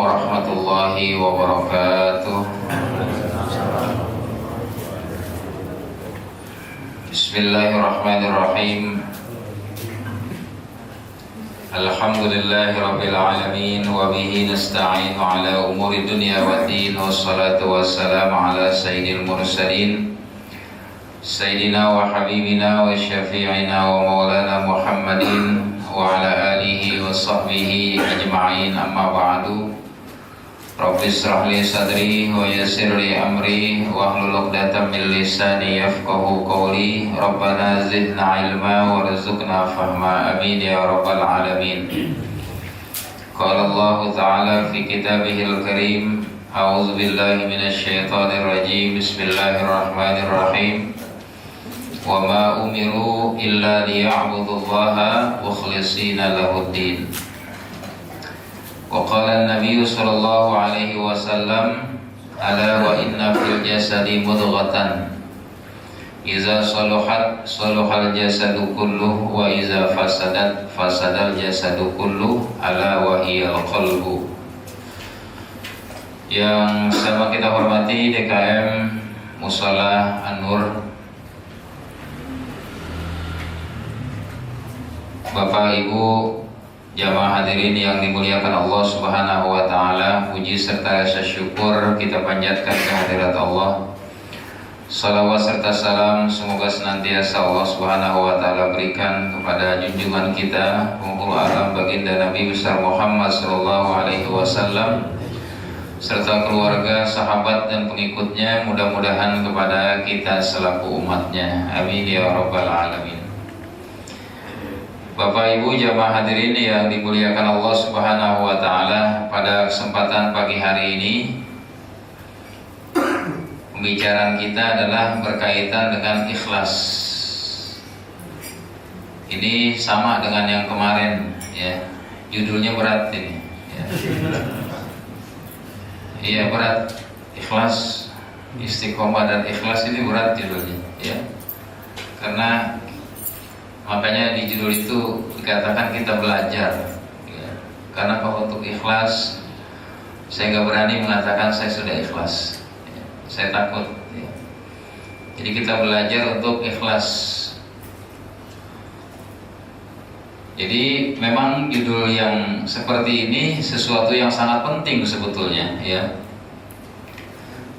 warahmatullahi wabarakatuh. Bismillahirrahmanirrahim. Alhamdulillahi rabbil alamin wa bihi nasta'inu ala umuri dunya waddin, wassalatu wassalamu ala sayyidil mursalin sayyidina wa habibina wa syafi'ina wa maulana Muhammadin wa ala alihi wa sahbihi ajma'in, amma ba'du. Rabbi israh li sadri wa yassir li amri wa hlul 'uqdatam min lisani yafqahu qawli. Rabbana zidna ilma warzuqna fahma, amin ya rabbal alamin. Qala Allah ta'ala fi kitabihil karim, a'udzu billahi minasy syaithanir rajim. Bismillahirrahmanirrahim. Wa ma umiru illa liya'budullaha mukhlishina lahuddin. Wa qala an-nabiy sallallahu alaihi wasallam, ala wa inna fil jasadi mudghatan idza salahat salahal jasadu kulluh wa idza fasadat fasadal jasadu kulluh, ala wa hiyal qalbu. Yang sama kita hormati DKM Mushola An-Nur, Bapak Ibu jamaah hadirin yang dimuliakan Allah Subhanahu wa taala, puji serta rasa syukur kita panjatkan kehadirat Allah. Salawat serta salam semoga senantiasa Allah Subhanahu wa taala berikan kepada junjungan kita, penghulu alam baginda Nabi besar Muhammad sallallahu alaihi wasallam, serta keluarga, sahabat dan pengikutnya, mudah-mudahan kepada kita selaku umatnya, amin ya rabbal alamin. Bapak Ibu jamaah hadirin yang dimuliakan Allah Subhanahu wa taala, pada kesempatan pagi hari ini pembicaraan kita adalah berkaitan dengan ikhlas. Ini sama dengan yang kemarin ya. Judulnya berat ini ya. Iya berat. Ikhlas, istiqomah dan ikhlas ini berat judulnya ya. Karena makanya di judul itu dikatakan kita belajar ya. Karena kalau untuk ikhlas saya nggak berani mengatakan saya sudah ikhlas ya. Saya takut ya. Jadi kita belajar untuk ikhlas. Jadi memang judul yang seperti ini sesuatu yang sangat penting sebetulnya ya.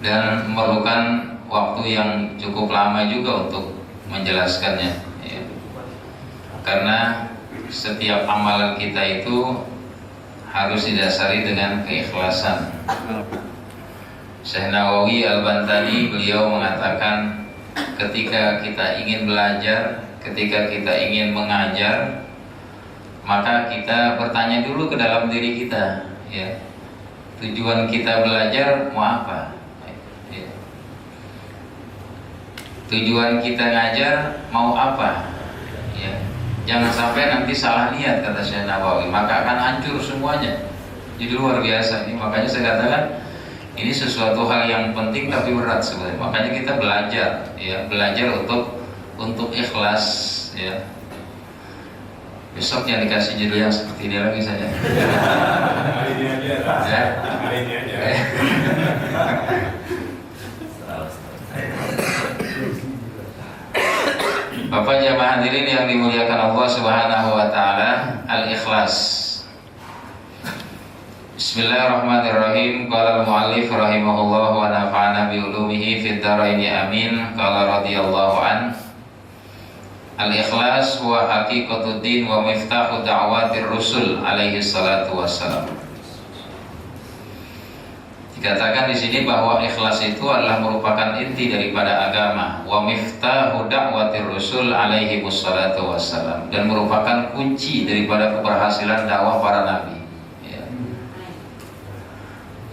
Dan memerlukan waktu yang cukup lama juga untuk menjelaskannya. Karena setiap amalan kita itu harus didasari dengan keikhlasan. Syekh Nawawi Al-Bantani beliau mengatakan, ketika kita ingin belajar, ketika kita ingin mengajar, maka kita bertanya dulu ke dalam diri kita ya. Tujuan kita belajar mau apa ya. Tujuan kita ngajar mau apa ya. Jangan sampai nanti salah niat, kata Syekh Nawawi, maka akan hancur semuanya. Jadi luar biasa ini. Makanya saya katakan ini sesuatu hal yang penting tapi berat sebenarnya. Makanya kita belajar ya, belajar untuk ikhlas ya. Besok yang dikasih judul yang seperti ini lagi saja. Hari ini aja. Hari ini aja. Bapak jamaah hadirin yang dimuliakan Allah Subhanahu wa taala, al-ikhlas. Bismillahirrahmanirrahim. Qala al-muallif rahimahullah wa nafa'ana bi ulumihi fid dharaini amin. Qala radhiyallahu an, al-ikhlas huwa haqiqatud din wa miftahu da'watir rusul alaihi salatu wassalam. Dikatakan di sini bahwa ikhlas itu adalah merupakan inti daripada agama, wa miftahu da'watir rusul alaihi wassalatu wassalam, dan merupakan kunci daripada keberhasilan dakwah para nabi ya.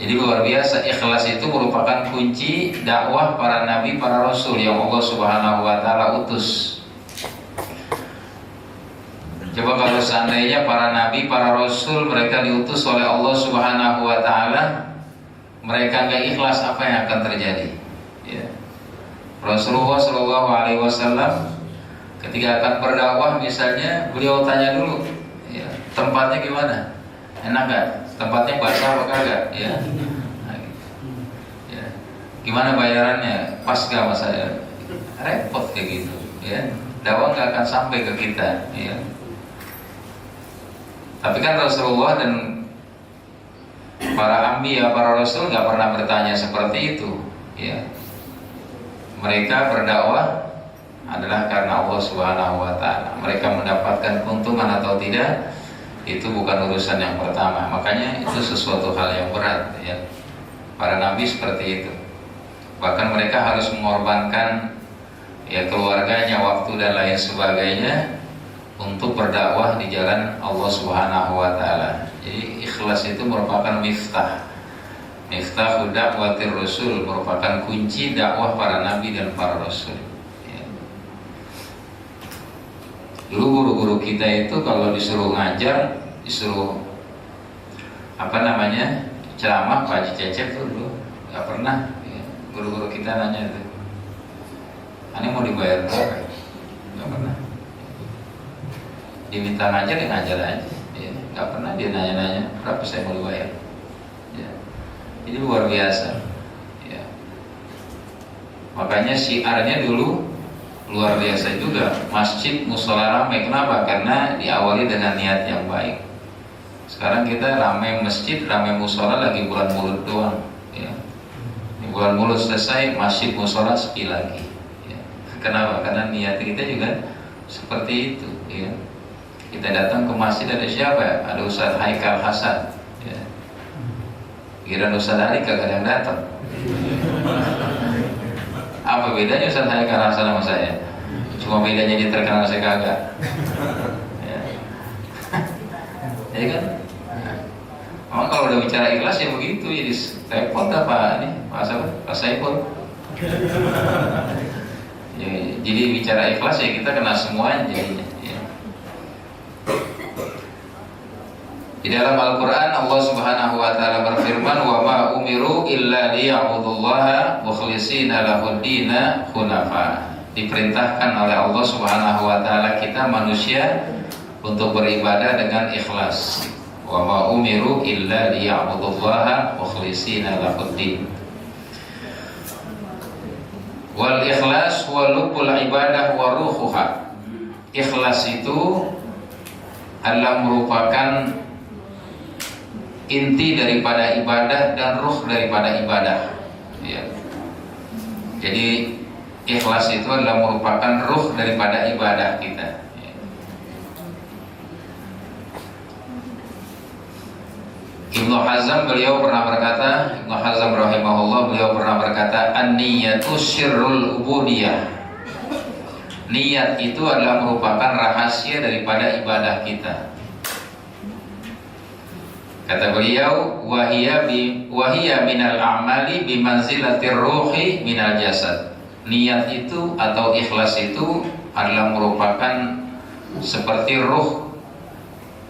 Jadi luar biasa, ikhlas itu merupakan kunci dakwah para nabi, para rasul yang Allah Subhanahu wa taala utus. Coba kalau seandainya para nabi, para rasul mereka diutus oleh Allah Subhanahu wa taala, mereka nggak ikhlas, apa yang akan terjadi ya. Rasulullah Shallallahu Alaihi Wasallam ketika akan berdakwah misalnya, beliau tanya dulu ya, tempatnya gimana, enak gak tempatnya basah apa kagak ya. Nah, ya. Gimana bayarannya? Pas gak sama saya? Repot kayak gitu ya. Dakwah nggak akan sampai ke kita ya. Tapi kan Rasulullah dan para anbiya, para rasul nggak pernah bertanya seperti itu ya. Mereka berdakwah adalah karena Allah Subhanahu wa taala. Mereka mendapatkan keuntungan atau tidak itu bukan urusan yang pertama. Makanya itu sesuatu hal yang berat ya. Para nabi seperti itu. Bahkan mereka harus mengorbankan ya keluarganya, waktu dan lain sebagainya untuk berdakwah di jalan Allah Subhanahu wa taala. Jadi ikhlas itu merupakan miftah da'watir rasul, merupakan kunci dakwah para nabi dan para rasul. Ya. Dulu guru-guru kita itu kalau disuruh ngajar, disuruh ceramah, Pak Haji Cecep tuh dulu nggak pernah ya. Guru-guru kita nanya itu, "Ani mau dibayar berapa?" Nggak pernah. Diminta ngajar, dia ngajar aja ya. Nggak pernah dia nanya-nanya berapa saya mau dibayar ya. Ini luar biasa ya. Makanya syiarnya dulu luar biasa juga, masjid musola ramai. Kenapa? Karena diawali dengan niat yang baik. Sekarang kita ramai masjid, ramai musola lagi bulan Maulud doang ya. Di bulan Maulud selesai, masjid musola sepi lagi ya. Kenapa? Karena niat kita juga seperti itu ya. Kita datang ke masjid, ada siapa? Ada Ustaz Haikal Hasan ya. Kira Ustaz Ali kagak ada yang datang. Apa bedanya Ustaz Haikal Hasan sama saya? Cuma bedanya dia terkenal, saya kagak ya. Ya kan? Memang kalau udah bicara ikhlas ya begitu, jadi repot apa nih Pak Saiful ya, jadi bicara ikhlas ya kita kena semuanya jadinya ya. Di dalam Al-Quran Allah Subhanahu wa ta'ala berfirman, "Wa ma umiru illa liya'budullaha mukhlishina lahuddina hunafa." Diperintahkan oleh Allah Subhanahu wa ta'ala kita manusia untuk beribadah dengan ikhlas. Wa ma umiru illa liya'budullaha mukhlishina lahuddin. Wal ikhlas wa lubul ibadah wa ruhuha. Ikhlas itu adalah merupakan inti daripada ibadah dan ruh daripada ibadah ya. Jadi ikhlas itu adalah merupakan ruh daripada ibadah kita ya. Ibnu Hazm beliau pernah berkata, Ibnu Hazm rahimahullah beliau pernah berkata, "An-niyatu syirrul ubudiyah." Niat itu adalah merupakan rahasia daripada ibadah kita. Kata beliau, "Wahiyya minal a'mali bimanzilatir ruhi minal jasad." Niat itu atau ikhlas itu adalah merupakan seperti ruh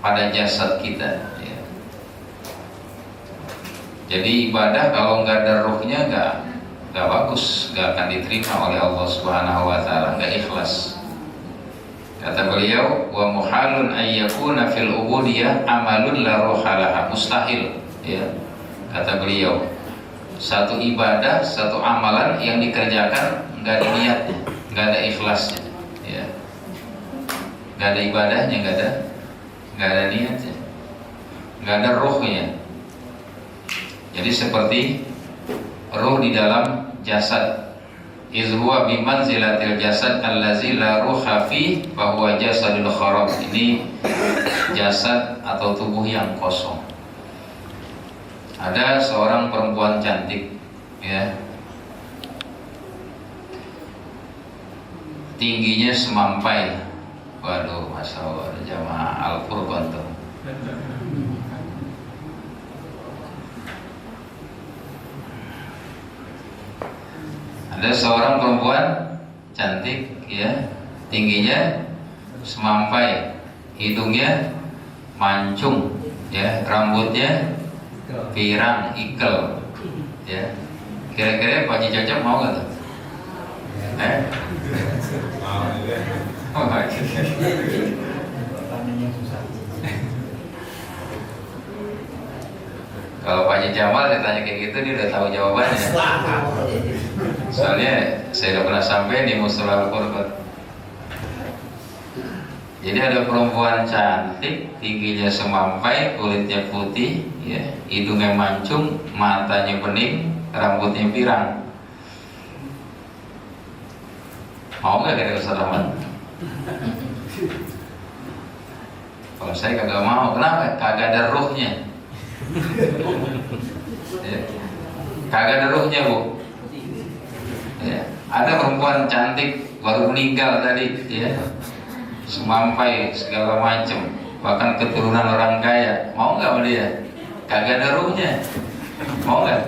pada jasad kita ya. Jadi ibadah kalau nggak ada ruhnya nggak bagus, nggak akan diterima oleh Allah Subhanahu wa ta'ala, nggak ikhlas. Kata beliau, "Wa muhalun ayyakuna fil ubudiyah amalun la ruhalaha." Mustahil ya. Kata beliau, satu ibadah, satu amalan yang dikerjakan nggak ada niatnya, nggak ada ikhlasnya ya. Nggak ada ibadahnya, nggak ada niatnya, nggak ada ruhnya. Jadi seperti ruh di dalam jasad, iz huwa bi manzilatil jasad allazi la ruha fi fa huwa jasadul kharab. Ini jasad atau tubuh yang kosong. Ada seorang perempuan cantik ya, tingginya semampai. Waduh, masya Allah, jamaah Al-Furqan tuh. Ada seorang perempuan cantik ya, tingginya semampai, hidungnya mancung ya, rambutnya pirang ikel ya. Kira-kira Pak Haji cocok mau nggak tuh? Oh, Kalau Pak Haji Jamal ditanya kayak gitu dia udah tahu jawabannya. Soalnya saya udah pernah sampai di Mustalahul Qur'an. Jadi ada perempuan cantik, tingginya semampai, kulitnya putih, ya, hidungnya mancung, matanya bening, rambutnya pirang. Mau nggak kira Ustaz Rahman? Kalau saya kagak mau, kenapa? Kagak ada ruhnya. Ya. Kagak ada ruhnya, Bu. Ya. Ada perempuan cantik baru meninggal tadi, ya. Semampai segala macam, bahkan keturunan orang kaya. Mau nggak sama dia? Kagak ada ruhnya. Mau nggak?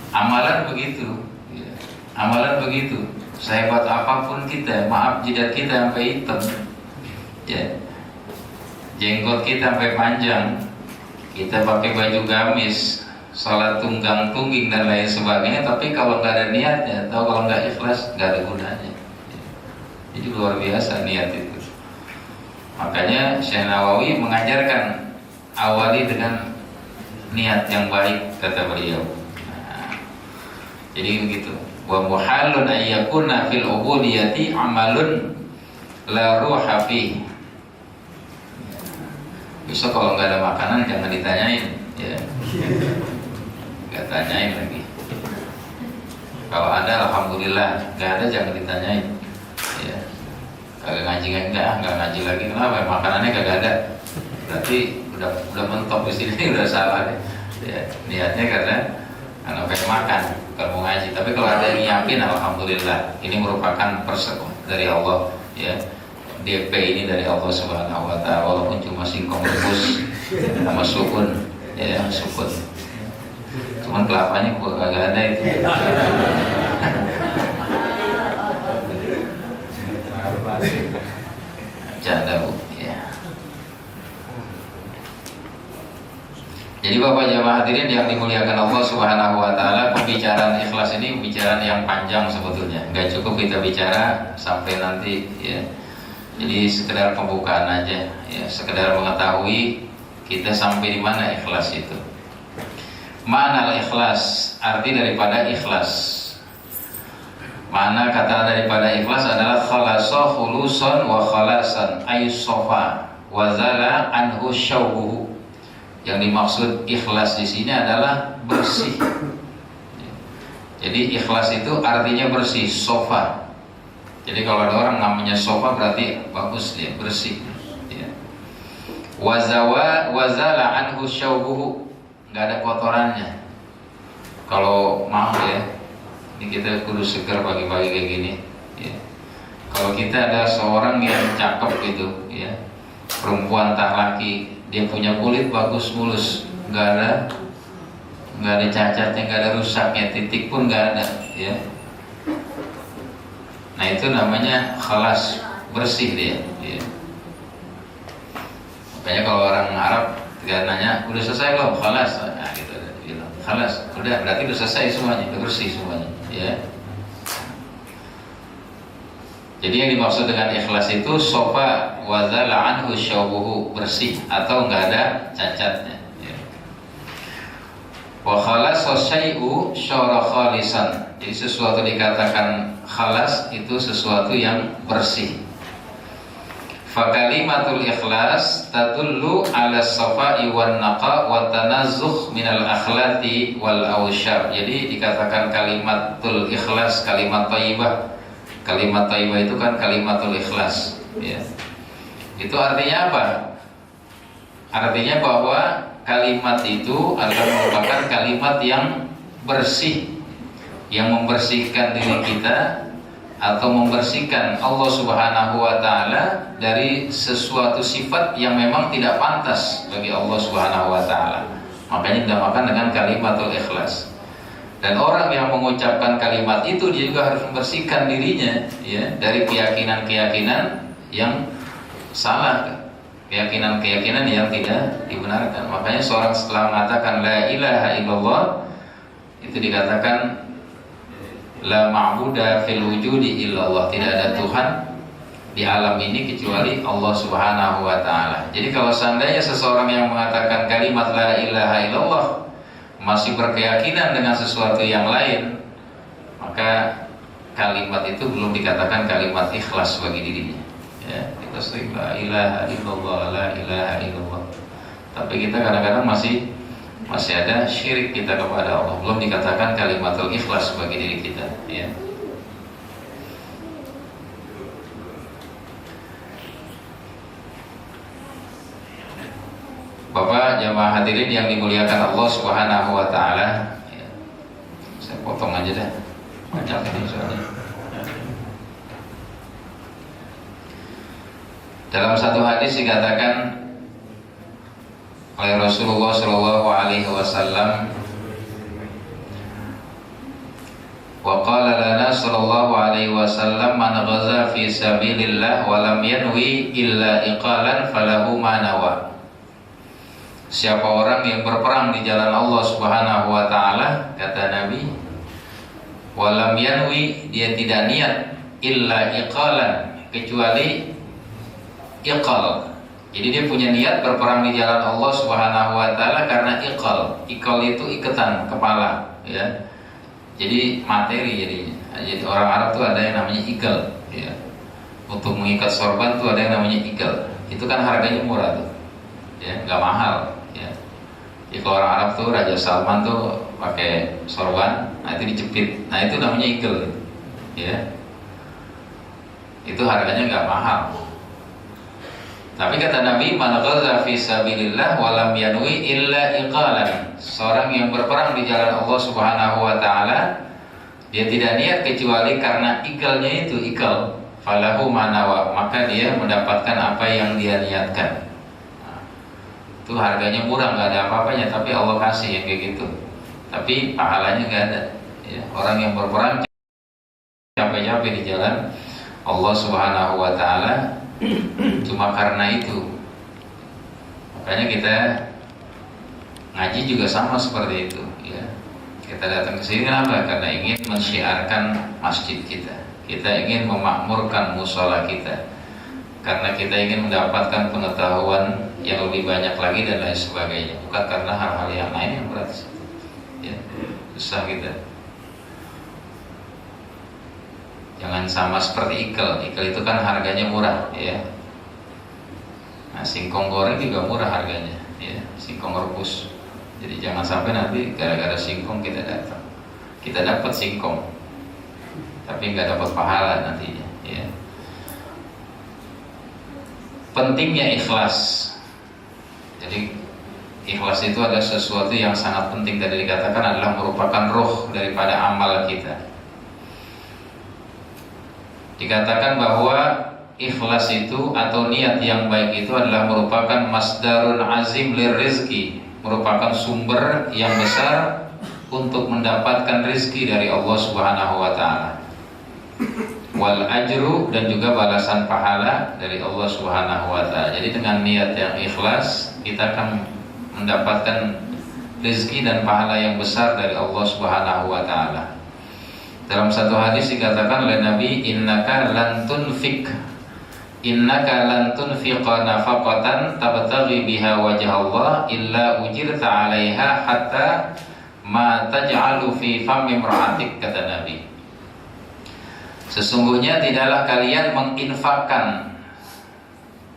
Amalan begitu, ya. Amalan begitu. Sehebat apapun kita, maaf jidat kita sampai hitam, ya. Jenggot kita sampai panjang, kita pakai baju gamis, salat tunggang tungging dan lain sebagainya. Tapi kalau nggak ada niatnya, atau kalau nggak ikhlas, nggak ada gunanya. Jadi luar biasa niat itu. Makanya Syekh Nawawi mengajarkan awali dengan niat yang baik, kata beliau. Nah, jadi begitu. Wa muhalun ayyakuna fil ubudiyati amalun la ruha fi. Besok kalau nggak ada makanan jangan ditanyain, ya. Nggak tanyain lagi. Kalau ada alhamdulillah, nggak ada jangan ditanyain. Ya, kagak ngaji nggak ngaji lagi, kenapa? Makanannya kagak ada, berarti udah mentok di sini udah salah deh. Ya, niatnya karena pengen makan, bukan mau ngaji. Tapi kalau ada yang yakin, alhamdulillah, ini merupakan persekut dari Allah, ya. DP ini dari Allah Subhanahu Wa Taala, walaupun cuma singkong rebus sama sukun, ya sukun. Cuman kelapanya kok kagak ada itu. Canda, Bu, ya. Jadi Bapak jamaah hadirin yang dimuliakan Allah Subhanahu Wa Taala, pembicaraan ikhlas ini pembicaraan yang panjang sebetulnya. Gak cukup kita bicara sampai nanti, ya. Jadi sekedar pembukaan aja, ya, sekedar mengetahui kita sampai di mana ikhlas itu. Mana ikhlas? Arti daripada ikhlas. Mana kata daripada ikhlas adalah khalasa khulusan wa khalasan ay sofa wa zala anhu syaubuhu. Yang dimaksud ikhlas di sini adalah bersih. Jadi ikhlas itu artinya bersih, sofa. Jadi kalau ada orang namanya sofa berarti bagus dia, bersih, ya. Wazala anhu syaubuhu, nggak ada kotorannya. Kalau mau, ya, ini kita kudu seger pagi-pagi kayak gini, ya. Kalau kita ada seorang yang cakep gitu, ya, perempuan tak laki, dia punya kulit bagus mulus, nggak ada cacatnya, nggak ada rusaknya, titik pun nggak ada, ya. Nah itu namanya khalas, bersih dia, ya. Makanya kalau orang Arab dia nanya, udah selesai belum? Khalas, nah, gitu, bilang khalas, udah berarti udah selesai semuanya, udah bersih semuanya, ya. Jadi yang dimaksud dengan ikhlas itu sofa wazala anhu syaubuhu, bersih atau nggak ada cacatnya, ya. Wa khalasa syai'u syara khalisan. Jadi sesuatu dikatakan khalas itu sesuatu yang bersih. Fa kalimatul ikhlas tadullu ala safa'i wan naqa wa tanazzukh minal akhlati wal awsyar. Jadi dikatakan kalimatul ikhlas, kalimat thayyibah. Kalimat thayyibah itu kan kalimatul ikhlas, ya. Itu artinya apa? Artinya bahwa kalimat itu adalah merupakan kalimat yang bersih, yang membersihkan diri kita atau membersihkan Allah Subhanahu Wa Taala dari sesuatu sifat yang memang tidak pantas bagi Allah Subhanahu Wa Taala. Makanya dinamakan dengan kalimatul ikhlas. Dan orang yang mengucapkan kalimat itu dia juga harus membersihkan dirinya, ya, dari keyakinan-keyakinan yang salah, keyakinan-keyakinan yang tidak dibenarkan. Makanya seorang setelah mengatakan la ilaha illallah itu dikatakan la ma'buda fil wujudi illallah, tidak ada Tuhan di alam ini kecuali Allah Subhanahu wa Ta'ala. Jadi kalau seandainya seseorang yang mengatakan kalimat la ilaha illallah masih berkeyakinan dengan sesuatu yang lain, maka kalimat itu belum dikatakan kalimat ikhlas bagi dirinya. Ya, kita sering la ilaha illallah, la ilaha illallah. Tapi kita kadang-kadang masih ada syirik kita kepada Allah, belum dikatakan kalimatul ikhlas bagi diri kita. Ya. Bapak jamaah hadirin yang dimuliakan Allah Subhanahu wa Ta'ala, ya, saya potong aja dah, banyak ini soalnya. Dalam satu hadis dikatakan oleh Rasulullah Shallallahu Alaihi Wasallam, wa qala lana Shallallahu Alaihi Wasallam, man ghaza fi sabilillah wa lam yanwi illa iqalan falahu ma nawa. Siapa orang yang berperang di jalan Allah Subhanahu wa Ta'ala, kata Nabi, walam yanwi, dia tidak niat, illa iqalan, kecuali iqal. Jadi dia punya niat berperang di jalan Allah Subhanahu wa Ta'ala karena iqal. Iqal itu ikatan kepala, ya. Jadi materi jadinya. Jadi orang Arab tuh ada yang namanya iqal, ya. Untuk mengikat sorban tuh ada yang namanya iqal. Itu kan harganya murah tuh, ya, nggak mahal. Ya, kalau orang Arab tuh Raja Salman tuh pakai sorban, nah itu dijepit, nah itu namanya igel, ya. Itu harganya nggak mahal. Tapi kata Nabi, man ghaza fi sabilillah wa lam yanwi illa iqalan. Seorang yang berperang di jalan Allah Subhanahu wa Ta'ala, dia tidak niat kecuali karena igalnya itu igal, falahu manawa, maka dia mendapatkan apa yang dia niatkan. Itu harganya murah, nggak ada apa-apanya, tapi Allah kasih yang kayak gitu. Tapi pahalanya nggak ada. Ya, orang yang berperang capek-capek di jalan Allah Subhanahu wa Ta'ala cuma karena itu. Makanya kita ngaji juga sama seperti itu. Ya, kita datang ke sini kenapa? Karena ingin mensyiarkan masjid kita. Kita ingin memakmurkan musola kita. Karena kita ingin mendapatkan pengetahuan yang lebih banyak lagi dan lain sebagainya, bukan karena hal-hal yang lain yang berat. Ya, susah kita. Jangan sama seperti ikel. Ikel itu kan harganya murah, ya. Nah, singkong goreng juga murah harganya, ya. Singkong rebus. Jadi jangan sampai nanti gara-gara singkong kita datang, kita dapat singkong, tapi nggak dapat pahala nantinya, ya. Pentingnya ikhlas. Jadi ikhlas itu adalah sesuatu yang sangat penting. Tadi dikatakan adalah merupakan roh daripada amal kita. Dikatakan bahwa ikhlas itu atau niat yang baik itu adalah merupakan masdarun azim lirizki, merupakan sumber yang besar untuk mendapatkan rizki dari Allah Subhanahu wa Ta'ala, wal ajru, dan juga balasan pahala dari Allah Subhanahu wa Ta'ala. Jadi dengan niat yang ikhlas kita akan mendapatkan rezeki dan pahala yang besar dari Allah Subhanahu wa Ta'ala. Dalam satu hadis dikatakan oleh Nabi, innaka lan tunfiqa nafaqatan tabtaghi biha wajha Allah illa ujirta 'alaiha hatta ma taj'alu fi fami imra'atik, kata Nabi. Sesungguhnya tidaklah kalian menginfakkan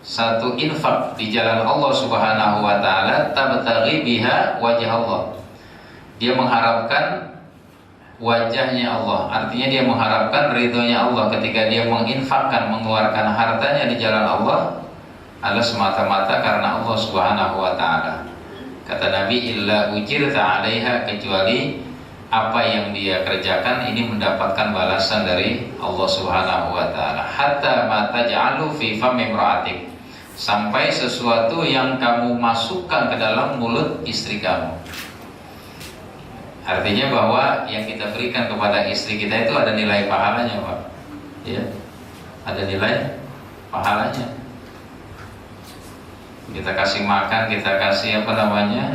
satu infak di jalan Allah Subhanahu wa Ta'ala tabtaghi biha wajah Allah. Dia mengharapkan wajahnya Allah, artinya dia mengharapkan ridhonya Allah. Ketika dia menginfakkan, mengeluarkan hartanya di jalan Allah, adalah semata-mata karena Allah Subhanahu wa Ta'ala. Kata Nabi, illa ujirta 'alaiha, kecuali apa yang dia kerjakan ini mendapatkan balasan dari Allah Subhanahu wa Ta'ala. Hatta ma taj'alu fi fami imra'atik, sampai sesuatu yang kamu masukkan ke dalam mulut istri kamu. Artinya bahwa yang kita berikan kepada istri kita itu ada nilai pahalanya, Pak. Ya, ada nilai pahalanya. Kita kasih makan, kita kasih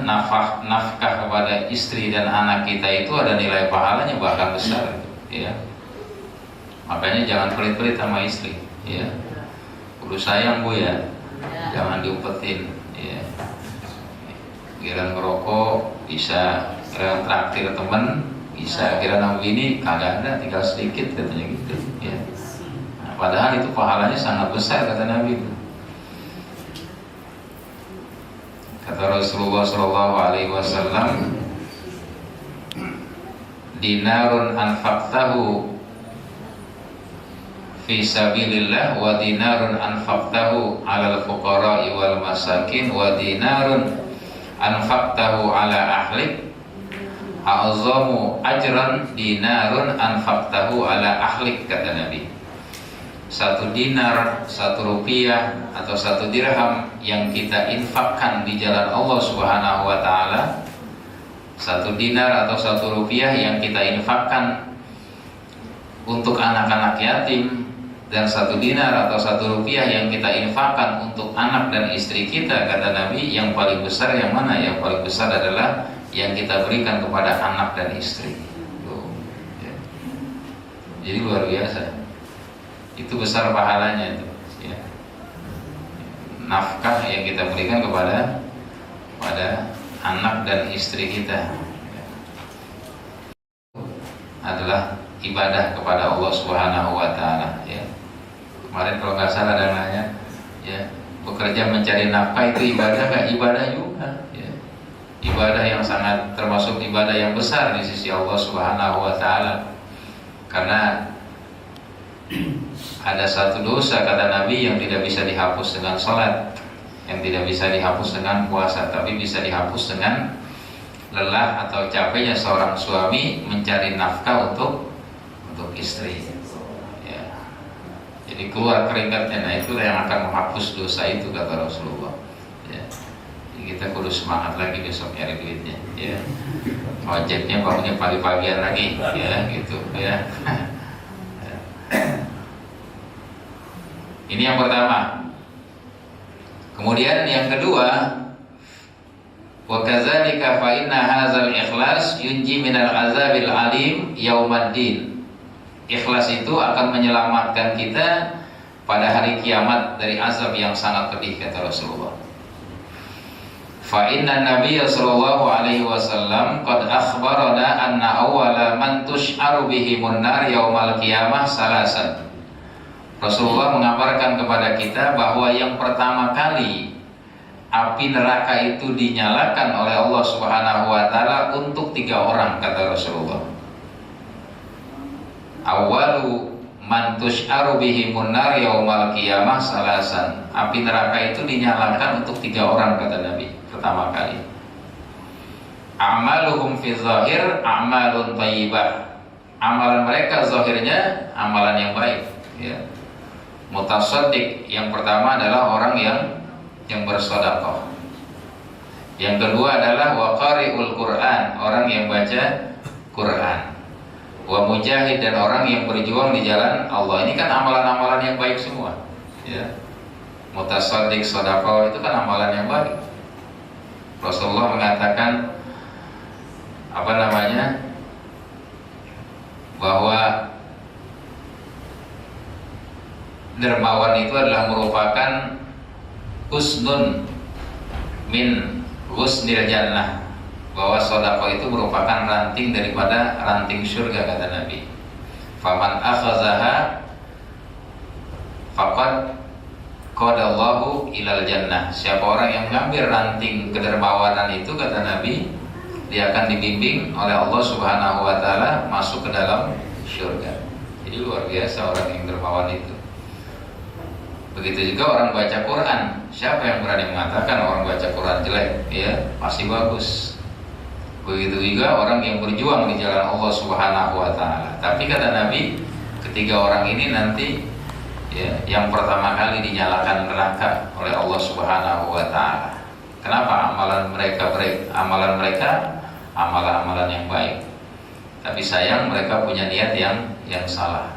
nafkah kepada istri dan anak kita, itu ada nilai pahalanya, bahkan besar, ya. Makanya jangan pelit-pelit sama istri, ya. kudu sayang Bu ya, jangan diumpetin ya. Giliran ngerokok bisa, giliran traktir temen bisa, giliran begini kagak ada, tinggal sedikit katanya gitu ya. Nah, padahal itu pahalanya sangat besar kata Nabi. Kata Rasulullah SAW, dinarun anfaqtahu fi sabilillah wa dinarun anfaqtahu 'alal fuqara'i wal masakin wa dinarun anfaqtahu 'ala ahlik a'zamu ajran dinarun anfaqtahu 'ala ahlik, kata Nabi. Satu dinar, satu rupiah atau satu dirham yang kita infakkan di jalan Allah Subhanahu wa taala, satu dinar atau satu rupiah yang kita infakkan untuk anak-anak yatim, dan satu dinar atau satu rupiah yang kita infakkan untuk anak dan istri kita, kata Nabi, yang paling besar yang mana? Yang paling besar adalah yang kita berikan kepada anak dan istri. Ya. Jadi luar biasa. Itu besar pahalanya itu ya. Nafkah yang kita berikan kepada anak dan istri kita ya, adalah ibadah kepada Allah Subhanahu wa taala ya. Kemarin kalau nggak salah ada nanya ya, bekerja mencari nafkah itu ibadah nggak? Ibadah juga ya. Ibadah yang sangat, termasuk ibadah yang besar di sisi Allah Subhanahu wa taala. Karena ada satu dosa, kata Nabi, yang tidak bisa dihapus dengan sholat, yang tidak bisa dihapus dengan puasa, tapi bisa dihapus dengan lelah atau capeknya seorang suami mencari nafkah untuk istri ya. Jadi keluar keringatnya, nah itulah yang akan menghapus dosa itu, kata Rasulullah ya. Jadi kita kudu semangat lagi besok nyari duitnya ya. Ojeknya bangunnya pagi-pagian lagi ya, gitu ya. Ini yang pertama. Kemudian yang kedua, wa kadzalika fa inna hadzal ikhlas yunji minal azabil alim yaumaddin. Ikhlas itu akan menyelamatkan kita pada hari kiamat dari azab yang sangat pedih, kata Rasulullah. Fa inna Nabiyya sallallahu alaihi wasallam qad akhbarana anna awwala man tush'aru bihimun nar yaumal qiyamah salasan. Rasulullah mengabarkan kepada kita bahwa yang pertama kali api neraka itu dinyalakan oleh Allah Subhanahu wa taala untuk 3 orang, kata Rasulullah. Awwalu man tush'aru bihimun nar yaumal qiyamah salasan. Api neraka itu dinyalakan untuk 3 orang, kata Nabi, pertama kali. Amaluhum fi zahir amalun thayyibah. Amalan mereka zahirnya amalan yang baik ya. Mutasaddiq, yang pertama adalah orang yang bersedekah. Yang kedua adalah waqari'ul Quran, orang yang baca Quran. Wa mujahid, dan orang yang berjuang di jalan Allah. Ini kan amalan-amalan yang baik semua ya. Mutasaddiq, sedekah itu kan amalan yang baik. Rasulullah mengatakan bahwa dermawan itu adalah merupakan husnun min husnil jannah, bahwa sedekah itu merupakan ranting daripada ranting surga, kata Nabi. Faman akhazaha faqad qadallahu ilal jannah. Siapa orang yang mengambil ranting kedermawanan itu, kata Nabi, dia akan dibimbing oleh Allah Subhanahu wa taala masuk ke dalam surga. Jadi luar biasa orang yang dermawan itu. Begitu juga orang baca Quran. Siapa yang berani mengatakan orang baca Quran jelek? Ya, pasti bagus. Begitu juga orang yang berjuang di jalan Allah Subhanahu wa taala. Tapi kata Nabi, ketiga orang ini nanti ya, yang pertama kali dinyalakan neraka oleh Allah Subhanahu wa taala. Kenapa? Amalan mereka amalan yang baik. Tapi sayang mereka punya niat yang salah.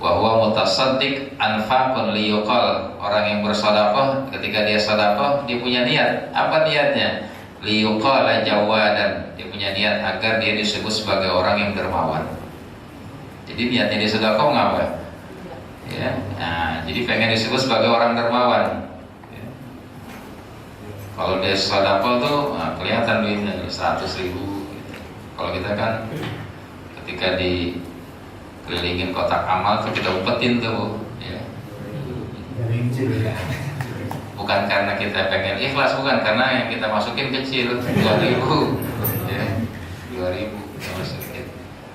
Wa huwa mutasaddiq anfaqun liyuqal. Orang yang bersedekah, ketika dia sedekah, dia punya niat. Apa niatnya? Liyuqala jawadan. Dia punya niat agar dia disebut sebagai orang yang dermawan. Jadi niatnya dia sedekah ngapa? ya. Nah, jadi pengen disebut sebagai orang dermawan. Ya. Kalau dia sedekah tuh kelihatan duitnya 100.000 gitu. Kalau kita kan ketika dikelilingin kotak amal tuh kita umpetin tuh, ya. Bukan karena kita pengen ikhlas, bukan, karena yang kita masukin kecil 2.000, ya, 2.000 kita masukin.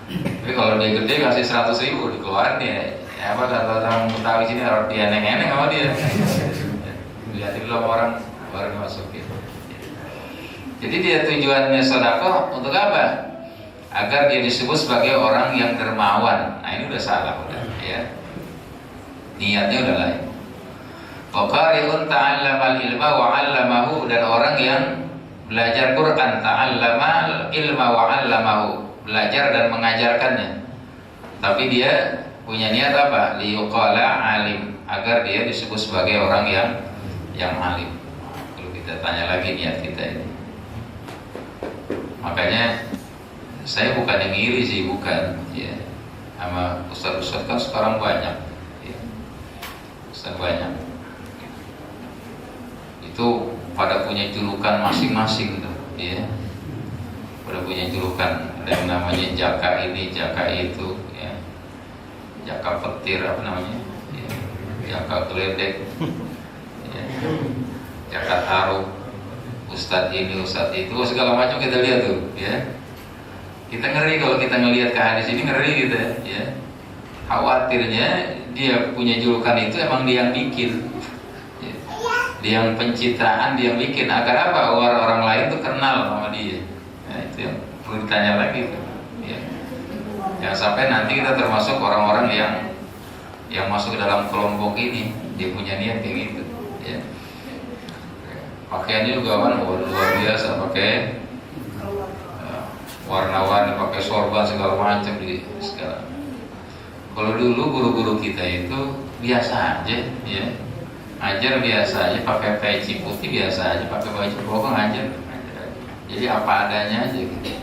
Tapi kalau dia gede kasih 100.000 dikeluarin ya apa kata orang Betawi sini harus dia neng-neng sama dia. Lihatin dulu orang baru dimasukin. Jadi dia tujuannya sedekah untuk apa? Agar dia disebut sebagai orang yang dermawan. Nah ini udah salah udah, ya. Niatnya udah lain. Qari'un ta'allamal ilma wa 'allamahu, dan orang yang belajar Quran, ta'allamal ilma wa 'allamahu, belajar dan mengajarkannya. Tapi dia punya niat apa? Liyuqala alim, agar dia disebut sebagai orang yang alim. Kalau kita tanya lagi niat kita ini. Makanya saya bukan yang iri sih, bukan, ya. Sama ustaz-ustaz kan sekarang banyak, ya. Ustaz banyak. Itu pada punya julukan masing-masing tuh, ya. Pada punya julukan, ada yang namanya jaka ini, jaka itu, ya. Jaka petir, apa namanya, ya. Jaka geledek, ya. Jaka taruh, ustadz ini, ustadz itu, segala macam kita lihat tuh, ya. Kita ngeri kalau kita ngelihat ke hadis ini, ngeri gitu, ya. Khawatirnya dia punya julukan itu emang dia yang bikin. Dia yang pencitraan, dia yang bikin agar apa? Orang lain tuh kenal sama dia. Nah, itu yang perlu ditanya lagi tuh, ya. Jangan sampai nanti kita termasuk orang-orang yang masuk ke dalam kelompok ini, dia punya niat kayak gitu, ya. Pakaiannya juga kan luar biasa, pakai warna-warni, pakai sorban segala macam di segala. Kalau dulu guru-guru kita itu biasa aja, ya. Ngajar biasa aja, pakai peci putih biasa aja, pakai baju koko ngajar aja. Jadi apa adanya aja gitu.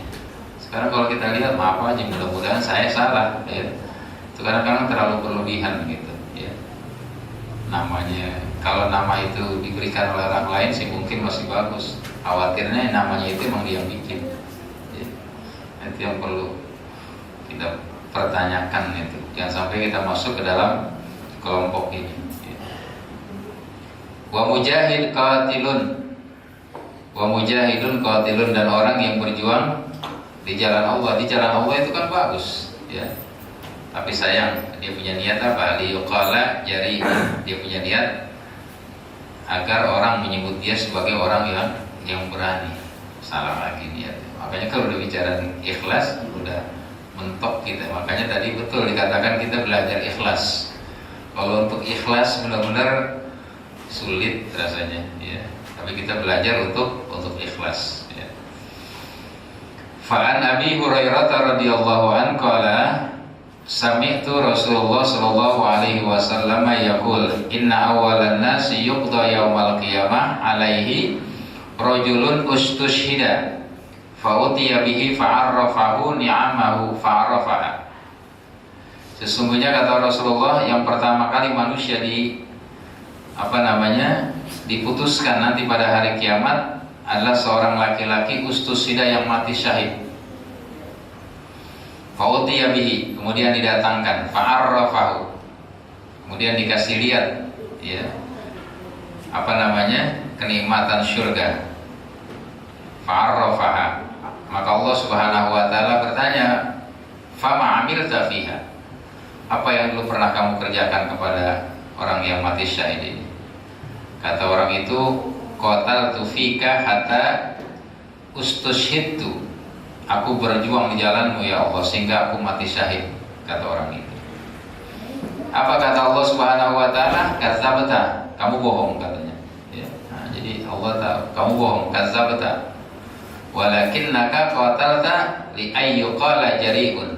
Sekarang kalau kita lihat, maaf aja, mudah-mudahan saya salah, ya. Itu kadang-kadang terlalu berlebihan gitu, ya. Namanya, kalau nama itu diberikan oleh orang lain sih mungkin masih bagus. Khawatirnya namanya itu emang dia yang bikin, ya. Itu yang perlu kita pertanyakan itu. Jangan sampai kita masuk ke dalam kelompok ini. Wa mujahid qatilun, wa mujahidun qatilun, dan orang yang berjuang di jalan Allah. Di jalan Allah itu kan bagus, ya. Tapi sayang, dia punya niat apa? Liyuqala jari, dia punya niat agar orang menyebut dia sebagai orang yang berani. Salah lagi niat. Makanya kalau udah bicara ikhlas, udah mentok kita. Makanya tadi betul dikatakan kita belajar ikhlas. Kalau untuk ikhlas benar-benar sulit rasanya, ya. Tapi kita belajar untuk ikhlas, ya. Fa'an Abi Hurairah radhiyallahu anhu qala sami'tu Rasulullah sallallahu alaihi wasallam yaqul inna awalan nasi yuqda yaumal qiyamah alaihi rajulun ustushhida fa utiya bihi fa'arrafahu ni'amahu fa'arrafaha. Sesungguhnya kata Rasulullah, yang pertama kali manusia diputuskan nanti pada hari kiamat adalah seorang laki-laki ustusida yang mati syahid. Fa'utiya bihi, kemudian didatangkan, fa'arrafahu, kemudian dikasih lihat, ya, kenikmatan surga. Fa'arrafaha, maka Allah Subhanahu wa taala bertanya, fama amilta fiha, apa yang dulu pernah kamu kerjakan kepada orang yang mati syahid ini? Kata orang itu, qataltu fika hatta ustushhidtu, aku berjuang di jalanmu ya Allah sehingga aku mati syahid, kata orang itu. Apa kata Allah Subhanahu wa taala? Kadzabta, kamu bohong, katanya, ya. Nah, jadi Allah tahu kamu bohong, kadzabta, walakinnaka qatalta li ayyuqala jari'un,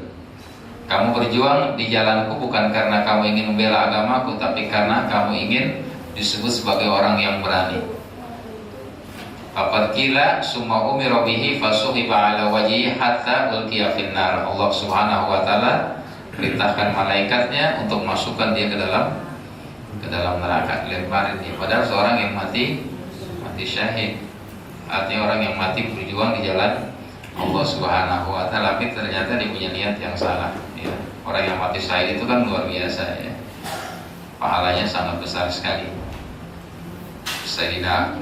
kamu berjuang di jalanku bukan karena kamu ingin membela agamaku, tapi karena kamu ingin disebut sebagai orang yang berani. Faqad qila summa umira bihi fasuhiba ala wajhihi hatta ulqiya finnar. Allah Subhanahu wa taala perintahkan malaikatnya untuk masukkan dia ke dalam neraka, dilemparin dia. Padahal seorang yang mati syahid, artinya orang yang mati berjuang di jalan Allah Subhanahu wa taala, tapi ternyata dia punya niat yang salah ya. Orang yang mati syahid itu kan luar biasa ya, pahalanya sangat besar sekali. Sayyidina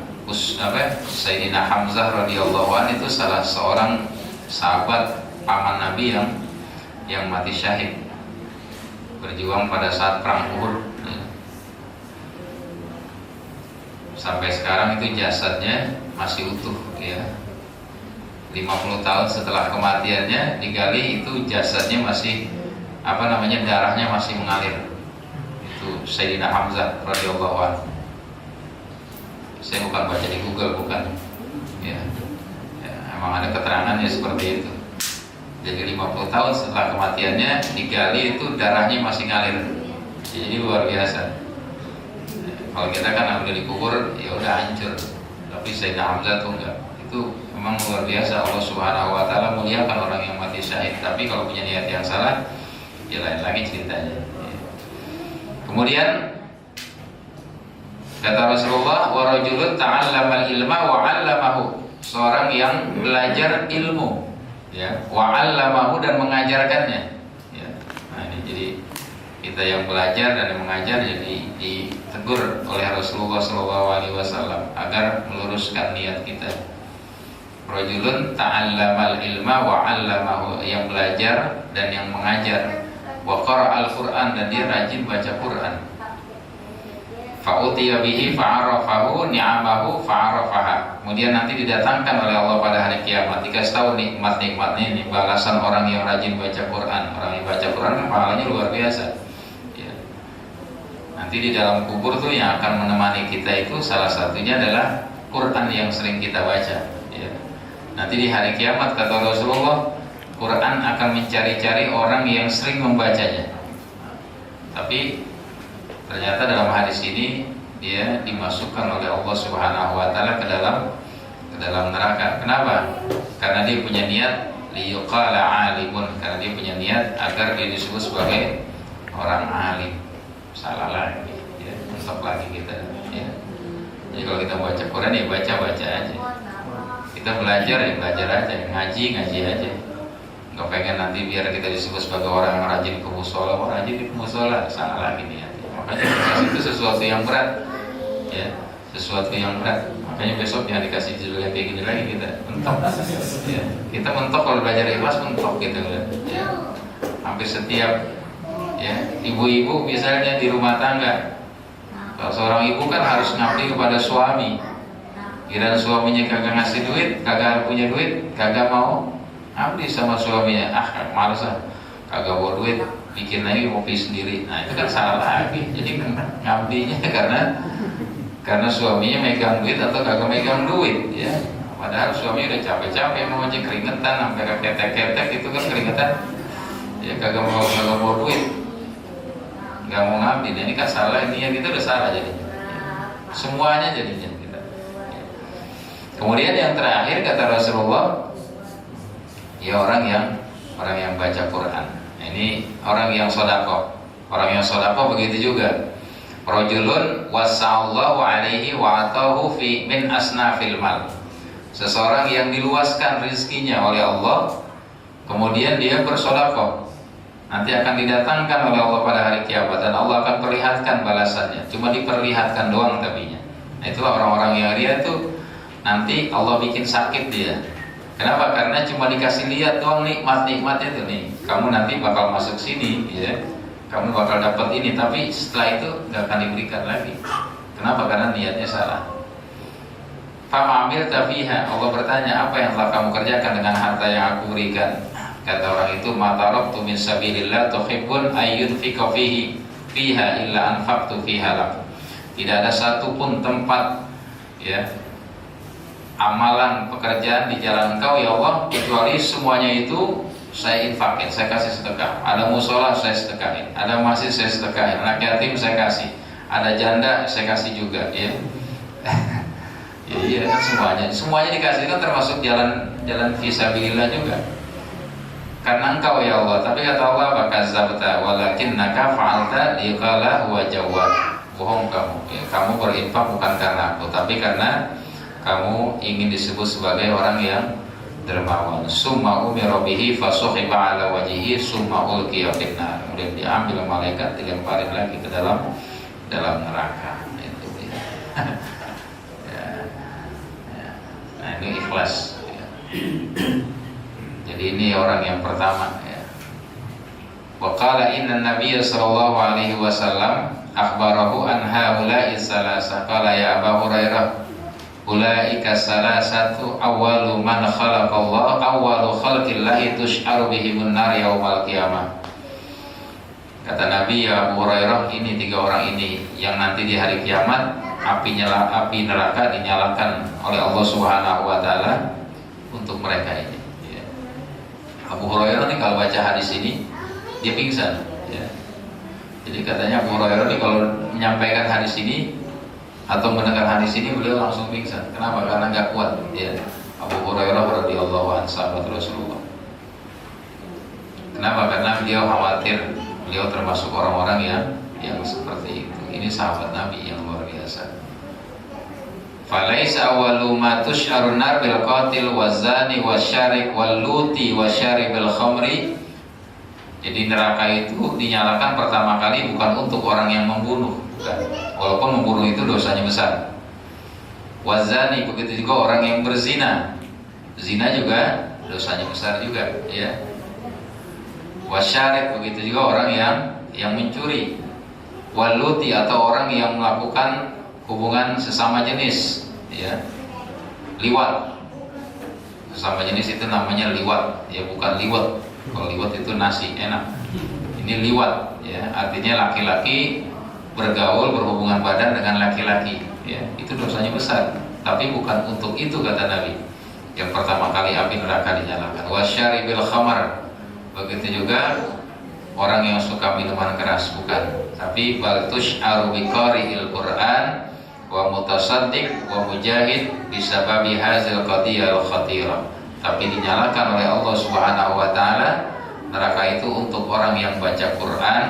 Hamzah radhiyallahu anhu itu salah seorang sahabat paman Nabi yang mati syahid berjuang pada saat perang Uhud ya. Sampai sekarang itu jasadnya masih utuh ya. 50 tahun setelah kematiannya digali, itu jasadnya masih darahnya masih mengalir. Itu Sayyidina Hamzah radhiyallahu anhu. Saya bukan baca di Google, bukan ya, emang ada keterangannya seperti itu. Jadi 50 tahun setelah kematiannya digali, itu darahnya masih ngalir. Jadi luar biasa. Kalau kita kan udah dikubur ya udah hancur, tapi Sayyidina Hamzah tuh enggak. Itu memang luar biasa. Allah Subhanahu wa taala muliakan orang yang mati syahid. Tapi kalau punya niat yang salah, ya lain lagi ceritanya. Kemudian kata Rasulullah, wa rajulun ta'allamal ilma wa 'allamahu, seorang yang belajar ilmu ya, wa 'allamahu, dan mengajarkannya ya. Nah ini jadi kita yang belajar dan yang mengajar jadi ditegur oleh Rasulullah SAW agar meluruskan niat kita. Rajulun ta'allamal ilma wa 'allamahu, yang belajar dan yang mengajar. Wa qara'al Qur'an, dan dia rajin baca Quran. Fa'utiya bihi fa'arafahu ni'amahu fa'arafaha, kemudian nanti didatangkan oleh Allah pada hari kiamat, dikasih tahu nikmat-nikmatnya ini, balasan orang yang rajin baca Quran. Orang yang baca Quran pahalanya luar biasa ya. Nanti di dalam kubur tuh yang akan menemani kita itu salah satunya adalah Quran yang sering kita baca ya. Nanti di hari kiamat kata Rasulullah, Quran akan mencari-cari orang yang sering membacanya. Tapi ternyata dalam hadis ini dia dimasukkan oleh Allah Subhanahu wa taala ke dalam neraka. Kenapa? Karena dia punya niat liyuqala alimun, karena dia punya niat agar dia disebut sebagai orang alim. Salah lagi ya, mentok lagi kita ya. Jadi kalau kita baca Quran ya baca aja. Kita belajar ya belajar aja, ngaji aja. Nggak pengen nanti biar kita disebut sebagai orang yang rajin ke musola, rajin di musola, salah lagi nih. Makanya itu sesuatu yang berat ya, sesuatu yang berat. Makanya besok jangan dikasih judul kayak gini lagi, kita mentok ya. Kita mentok kalau belajar ikhlas, mentok gitu ya. Hampir setiap ya, ibu-ibu misalnya di rumah tangga, kalau seorang ibu kan harus ngabdi kepada suami. Kira suaminya kagak ngasih duit, kagak punya duit, kagak mau ngabdi sama suaminya, males kagak bawa duit, bikin lagi kopi sendiri. Nah itu kan salah lagi. Jadi ngabdinya karena suaminya megang duit atau kagak megang duit ya. Padahal suami udah capek-capek mau aja keringetan sampai ketek-ketek, itu kan keringetan ya, kagak mau duit, nggak mau ngabdi. Nah, ini kan salah, niat kita udah salah jadi semuanya jadinya kita. Kemudian yang terakhir kata Rasulullah, ya orang yang baca Quran. Ini orang yang sodako. Orang yang sodako begitu juga. Rajulun wasallahu alaihi wa atahu fi min asnafil mal. Seseorang yang diluaskan rezekinya oleh Allah, kemudian dia bersodako. Nanti akan didatangkan oleh Allah pada hari kiamat dan Allah akan perlihatkan balasannya. Cuma diperlihatkan doang tapinya. Nah, itulah orang-orang yang ria itu nanti Allah bikin sakit dia. Kenapa? Karena cuma dikasih lihat doang nikmat-nikmatnya itu nih. Kamu nanti bakal masuk sini, ya. Kamu bakal dapat ini, tapi setelah itu nggak akan diberikan lagi. Kenapa? Karena niatnya salah. Fama'amil tafiha. Allah bertanya, apa yang telah kamu kerjakan dengan harta yang aku berikan? Kata orang itu, matarabtu min sabilillah tuhibbun ayyunfiqa fiha illa anfaqtu fiha lak. Tidak ada satupun tempat, ya, amalan pekerjaan di jalan Engkau ya Allah, kecuali semuanya itu saya infakin, saya kasih sedekah. Ada musola saya sedekahin, ada masjid saya sedekahin, anak yatim saya kasih, ada janda saya kasih juga, ya. Ya iya kan semuanya dikasih, kan termasuk jalan fisabilillah juga. karena engkau ya Allah. Tapi kata Allah, bakazabta walakinnaka fa'alta liqala huwa jawad. Bohong kamu, ya, kamu berinfak bukan karena aku, tapi karena kamu ingin disebut sebagai orang yang dermawan. Summa umira bihi fasukhiba ala wajhihi summa ulqiya finnar. Kemudian diambil malaikat, dilemparin lagi ke dalam neraka. Itu ya. Ya. Nah, ini ikhlas ya. Jadi ini orang yang pertama ya. Wa qala inna nabiyya sallallahu alaihi wasallam akhbarahu an haula'i salasa. Qala ya Abu Hurairah, ulaika salasatu awwalu man khalaqallah awwalu khalqillahi tush'aru bihimun nar yaumal qiyamah. Kata Nabi, ya Abu Hurairah, ini 3 orang ini yang nanti di hari kiamat api neraka dinyalakan oleh Allah Subhanahu wa taala untuk mereka ini ya. Abu Hurairah nih kalau baca hadis ini dia pingsan ya. Jadi katanya Abu Hurairah ini kalau menyampaikan hadis ini atau mendengar hadis ini beliau langsung pingsan. Kenapa? Karena nggak kuat ya. Abu Hurairah radhiyallahu anhu sahabat Rasulullah. Kenapa? Karena beliau khawatir beliau termasuk orang-orang yang seperti itu. Ini sahabat Nabi yang luar biasa. Falaisa awwalu ma tusy'arun nar bil qatil wazani wasyarik wal luti wasyaribil khamri. Jadi neraka itu dinyalakan pertama kali bukan untuk orang yang membunuh, bukan. Walaupun membunuh itu dosanya besar. Wazani, begitu juga orang yang berzina. Zina juga dosanya besar juga, ya. Wasyarik, begitu juga orang yang mencuri. Waluti, atau orang yang melakukan hubungan sesama jenis, ya. Liwat. Sesama jenis itu namanya liwat, ya, bukan liwat. Kalau liwat itu nasi enak. Ini liwat, ya, artinya laki-laki bergaul berhubungan badan dengan laki-laki, ya, itu dosanya besar. Tapi bukan untuk itu kata Nabi. Yang pertama kali api neraka dinyalakan. Wasyaribil khamar, begitu juga orang yang suka minuman keras, bukan. Tapi bal tusy'aru biqari'il Qur'an wa mutasaddiq wa mujahid bisababi hadzal qadiyal khatirah. Tapi dinyalakan oleh Allah Subhanahu wa taala neraka itu untuk orang yang baca Quran,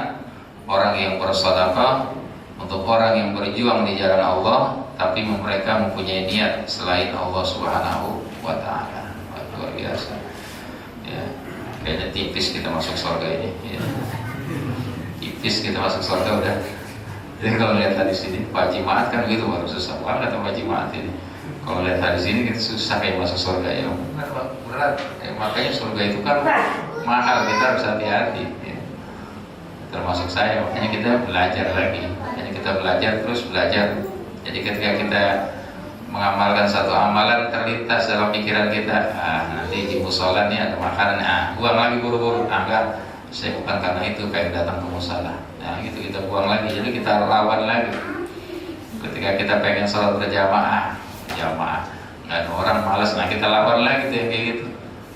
orang yang bersedekah, untuk orang yang berjuang di jalan Allah, tapi mereka mempunyai niat selain Allah Subhanahu wa taala. Luar biasa. Ya, kayaknya tipis kita masuk surga ini, ya. Tipis kita masuk surga udah. Jadi kalau lihat hadis ini, Pak Jimaat kan begitu, baru susah banget Pak Jimaat ini. Kalau lihat hadis ini kita susah kayak masuk surga ya. Berat. Ya, makanya surga itu kan mahal, kita harus hati-hati. Ya. Termasuk saya, makanya kita belajar lagi. Makanya kita belajar terus belajar. Jadi ketika kita mengamalkan satu amalan terlintas dalam pikiran kita, nanti di musola nih ada makanan, buang lagi buru-buru. Enggak, saya bukan karena itu kayak datang ke musola. Nah gitu kita buang lagi. Jadi kita lawan lagi. Ketika kita pengen sholat berjamaah, nggak ada orang malas, nah kita lawan lagi tuh yang kayak gitu,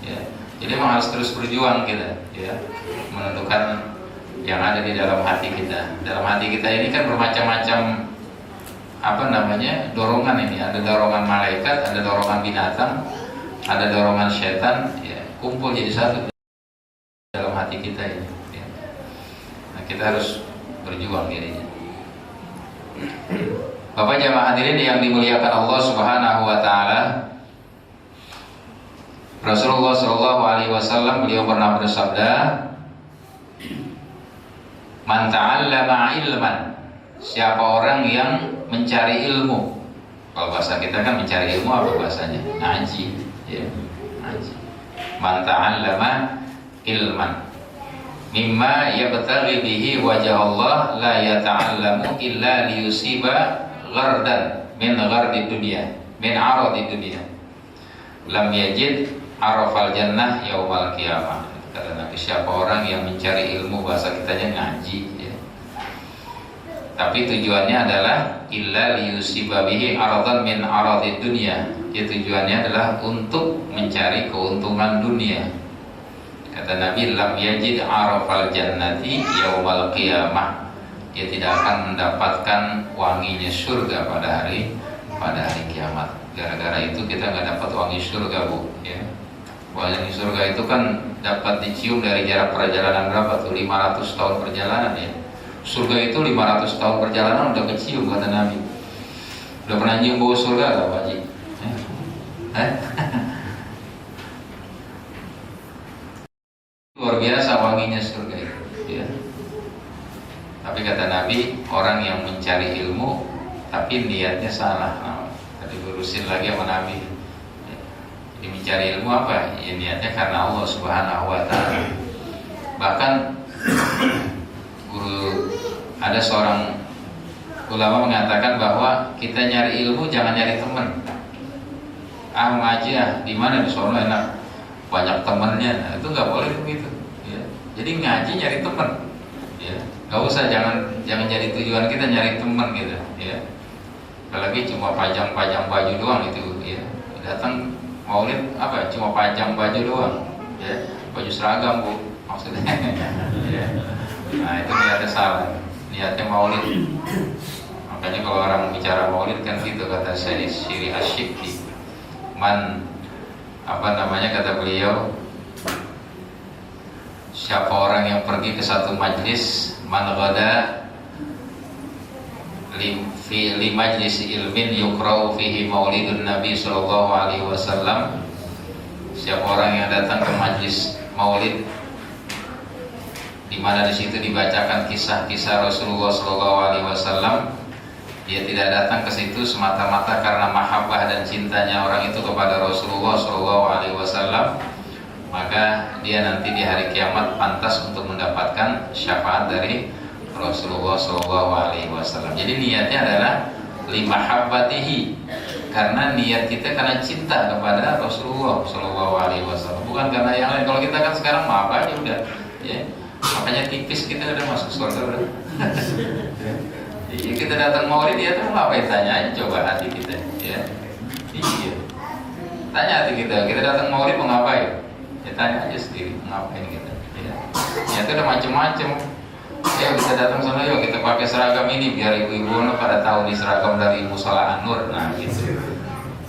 ya. Jadi memang harus terus berjuang kita, ya, menentukan yang ada di dalam hati kita. Dalam hati kita ini kan bermacam-macam dorongan ini. Ada dorongan malaikat, ada dorongan binatang, ada dorongan setan, ya, kumpul jadi satu dalam hati kita ini, ya. Nah kita harus berjuang dirinya. Bapak jamaah hadirin yang dimuliakan Allah Subhanahu wa taala, Rasulullah sallallahu alaihi wasallam beliau pernah bersabda, "Man ta'allama ilman," siapa orang yang mencari ilmu. Kalau bahasa kita kan mencari ilmu apa bahasanya? Ngaji, ya, ngaji. Man ta'allama ilman mimma yabtaghi bihi wajah Allah la yata'allamu illa liyusiba ghardan min ghardi dunia, min aradi dunia, lam yajid arafal jannah yaumal qiyamah. Kata Nabi, siapa orang yang mencari ilmu, bahasa kitanya ngaji, ya, tapi tujuannya adalah illa liyusiba bihi aradan min aradi dunia, ya, tujuannya adalah untuk mencari keuntungan dunia. Kata Nabi, lam yajid arafal jannati yaumal qiyamah, dia tidak akan mendapatkan wanginya surga pada hari kiamat. Gara-gara itu kita nggak dapat wangi surga, Bu, ya. Soalnya di surga itu kan dapat dicium dari jarak perjalanan berapa tuh? 500 tahun perjalanan ya. Surga itu 500 tahun perjalanan udah kecium kata Nabi. Udah pernah nyium bau surga gak Pak Haji? Luar biasa wanginya surga itu ya. Tapi kata Nabi, orang yang mencari ilmu tapi niatnya salah. Nah, tadi lurusin lagi sama Nabi. Jadi mencari ilmu apa? Ya, niatnya karena Allah Subhanahu wa Ta'ala. Bahkan ada seorang ulama mengatakan bahwa kita nyari ilmu jangan nyari teman. Ngaji di mana di sono enak banyak temannya. Nah, itu nggak boleh begitu. Ya. Jadi ngaji nyari teman. Ya. Nggak usah jangan jadi tujuan kita nyari teman gitu. Ya. Apalagi cuma pajang baju doang itu. Ya. Datang maulid apa? Cuma pajang baju doang. Ya. Baju seragam bu maksudnya. Ya. Nah itu niatnya salah. Niatnya maulid. Makanya kalau orang bicara maulid kan gitu kata Syekh Syiri Asyikti. Kata beliau, siapa orang yang pergi ke satu majlis, man ghada li majlis ilmin yukra'u fihi maulidun Nabi sallallahu alaihi wasallam. Siapa orang yang datang ke majlis maulid di mana di situ dibacakan kisah-kisah Rasulullah sallallahu alaihi wasallam, dia tidak datang ke situ semata-mata karena mahabbah dan cintanya orang itu kepada Rasulullah sallallahu alaihi wasallam, maka dia nanti di hari kiamat pantas untuk mendapatkan syafaat dari Rasulullah sallallahu alaihi wasallam. Jadi niatnya adalah limahabbatihi, karena niat kita karena cinta kepada Rasulullah sallallahu alaihi wasallam, bukan karena yang lain. Kalau kita kan sekarang maaf aja udah, ya. Makanya tipis kita udah masuk surga udah. Iya, kita datang maulid dia tuh ngapain, tanya aja coba hati kita, ya. Iya. Tanya hati kita datang maulid mau ngapain? Ya tanya aja sendiri, ngapain kita, ya. Ya itu udah macem-macem. Ya kita datang sana yuk kita pakai seragam ini biar ibu-ibu pada tahu nih seragam dari Musola An-Nur, nah gitu.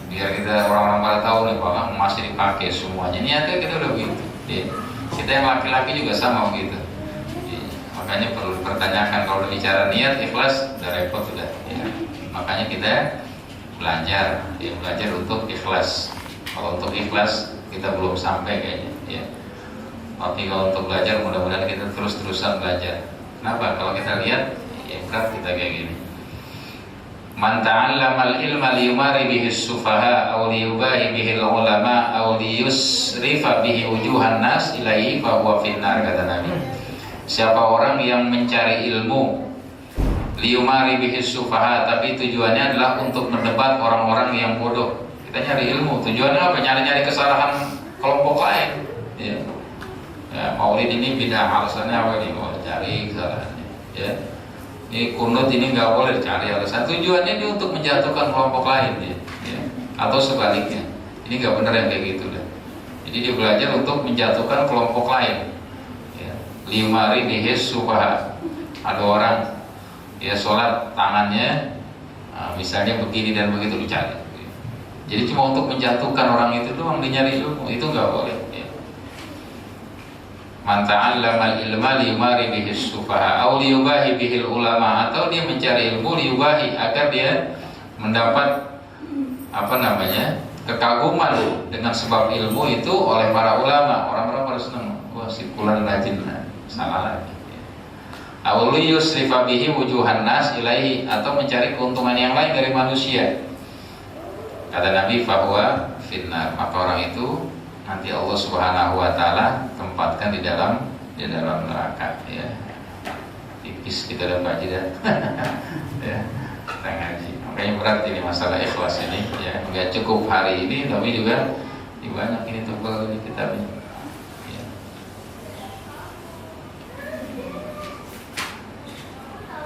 Biar kita orang-orang pada tahu nih bahwa masih dipakai semuanya. Niatnya kita udah begitu. Ya. Kita yang laki-laki juga sama begitu. Makanya perlu dipertanyakan kalau bicara niat ikhlas udah repot sudah ya. Makanya kita belajar untuk ikhlas. Kalau untuk ikhlas kita belum sampai kayaknya ya. Tapi kalau untuk belajar mudah-mudahan kita terus-terusan belajar. Kenapa? Kalau kita lihat ya berat kita kayak gini. Man ta'allamal ilma liyumari bihi as-sufaha aw liyubahi bihi al-ulama aw liyusrifa bihi wujuhan nas ilaihi fa huwa finnar, kata Nabi. Siapa orang yang mencari ilmu liyumari bihi sufaha, tapi tujuannya adalah untuk mendebat orang-orang yang bodoh. Kita nyari ilmu, tujuannya apa? Nyari-nyari kesalahan kelompok lain. Ya. Ya, maulid ini bid'ah, alasannya apa nih? Oh, cari kesalahannya. Ya. Ini kunut ini nggak boleh dicari alasan. Tujuannya ini untuk menjatuhkan kelompok lain, ya. Ya. Atau sebaliknya. Ini nggak benar yang kayak gitu deh. Jadi dia belajar untuk menjatuhkan kelompok lain. Limari bihis subaha. Ada orang ya sholat tangannya misalnya begini dan begitu dicari. Jadi cuma untuk menjatuhkan orang itu doang dinyari ilmu, itu nggak boleh. Ya. Man ta'allama al-ilma liyumari bihis sufaha aw liyubahi bihil ulama, atau dia mencari ilmu liyubahi agar dia mendapat kekaguman dengan sebab ilmu itu oleh para ulama. Orang-orang pada senang, wah si fulan rajin. Salah lagi. Aw liyusrifa bihi wujuhan nas ilaihi, atau mencari keuntungan yang lain dari manusia. Kata Nabi fahuwa finnar, maka orang itu nanti Allah Subhanahu wa taala tempatkan di dalam neraka, ya. Tipis kita dapat aja. Ya. Kita ngaji. Makanya berat ini masalah ikhlas ini, ya. Enggak cukup hari ini tapi juga di banyak ini tebal ini kitabnya.